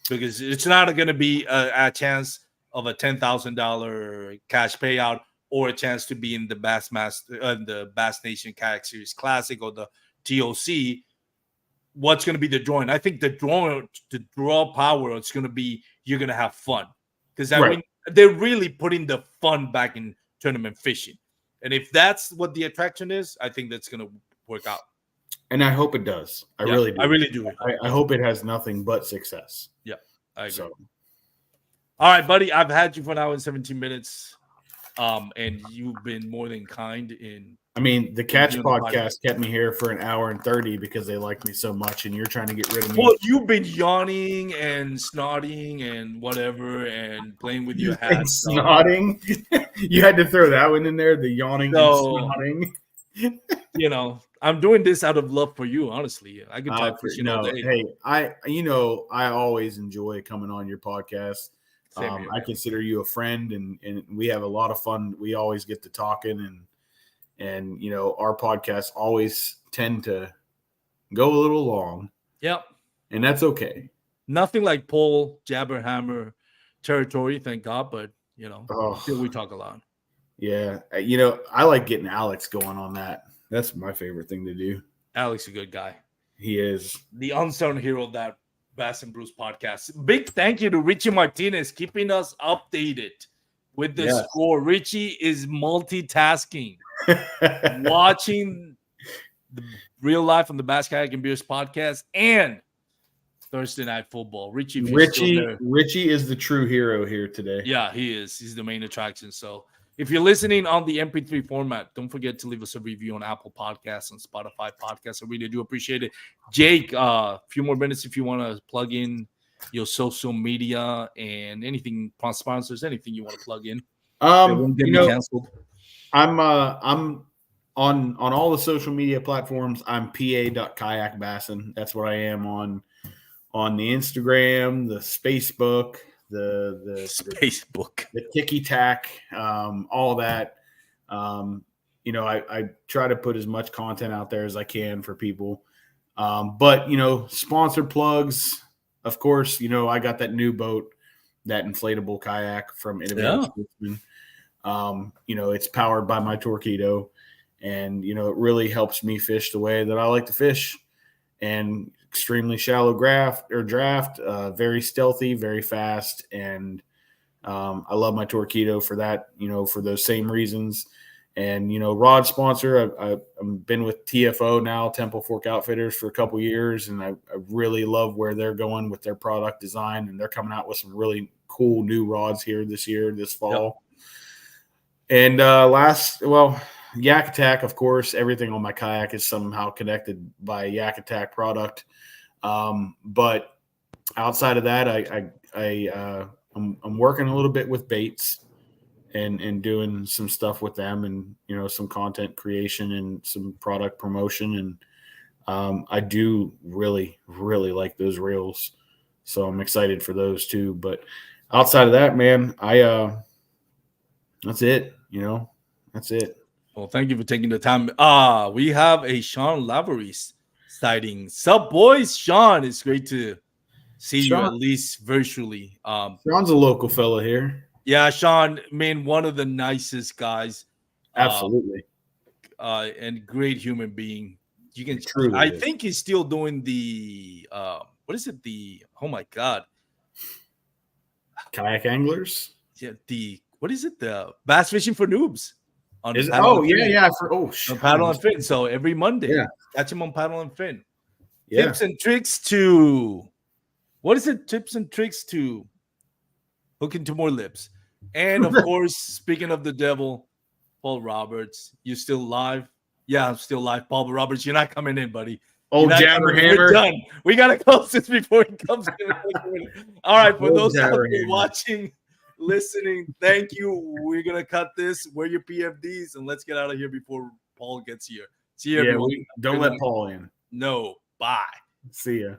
Because it's not going to be a chance of a $10,000 cash payout or a chance to be in the the Bass Nation Kayak Series Classic or the TOC. What's going to be the drawing? I think the draw power, it's going to be you're going to have fun because they're really putting the fun back in tournament fishing. And if that's what the attraction is, I think that's going to work out. And I hope it does. I really do. I really do. I hope it has nothing but success. Yeah, I agree. So. All right, buddy. I've had you for an hour and 17 minutes. And you've been more than kind in. I mean, the Catch podcast kept me here for an hour and 30 because they like me so much, and you're trying to get rid of me. Well, you've been yawning and snotting and whatever and playing with your hat. Snotting? You had to throw that one in there, the yawning and snotting. I'm doing this out of love for you, honestly. I can talk for all day. Hey, I always enjoy coming on your podcast. I consider you a friend, and we have a lot of fun. We always get to talking, and our podcasts always tend to go a little long. Yep. And that's okay. Nothing like Paul Jabberhammer territory, thank God, but still we talk a lot. Yeah. I like getting Alex going on that. That's my favorite thing to do. Alex is a good guy. He is. The unsung hero of that Bass and Bruce podcast. Big thank you to Richie Martinez keeping us updated with the score. Richie is multitasking, watching the real life on the Bass Kayak and Beers podcast and Thursday Night Football. Richie is the true hero here today. Yeah, he is. He's the main attraction. So if you're listening on the MP3 format, don't forget to leave us a review on Apple Podcasts and Spotify Podcasts. I really do appreciate it. Jake, a few more minutes if you want to plug in your social media and anything, sponsors, anything you want to plug in. Canceled. I'm on all the social media platforms. I'm pa.kayakbassin. That's what I am on the Instagram, the Spacebook, the Spacebook, the Tiki Tack, all that. I try to put as much content out there as I can for people. But sponsored plugs, of course. I got that new boat, that inflatable kayak from Innovative Sportsman. It's powered by my Torqeedo, and it really helps me fish the way that I like to fish, and extremely shallow draft, very stealthy, very fast, and I love my Torqeedo for that, for those same reasons. And rod sponsor, I've been with TFO now, Temple Fork Outfitters, for a couple years, and I really love where they're going with their product design, and they're coming out with some really cool new rods here this fall. Yep. And Yak Attack, of course. Everything on my kayak is somehow connected by Yak Attack product. But outside of that, I'm working a little bit with Bates and doing some stuff with them, and some content creation and some product promotion, and I do really really like those reels, so I'm excited for those too. But outside of that, man, that's it. That's it. Well, thank you for taking the time. We have a Sean Lavery sighting. Sup, boys? Sean, it's great to see you at Sean, least virtually. Sean's a local fella here. Yeah, Sean, man, one of the nicest guys. Uh, Absolutely. and great human being. You can, Truly I is. think he's still doing the what is it? Oh my god, Kayak anglers. yeah, what is it? The bass fishing for noobs on Is it? Paddle Oh and yeah, Fin. yeah. On Paddle and Fin. So every Monday, Yeah. catch him on Paddle and Fin. Yeah. Tips and tricks to what is it? Tips and tricks to hook into more lips. And of course, speaking of the devil, Paul Roberts, you still live? Yeah, I'm still live. Paul Roberts, you're not coming in, buddy. Old Jabber Hammer. We're done. We gotta close this before he comes in. All right, for those out there watching, listening, thank you. We're gonna cut this. Wear your PFDs and let's get out of here before Paul gets here. See you, everyone. Don't let Paul in. No, bye. See ya.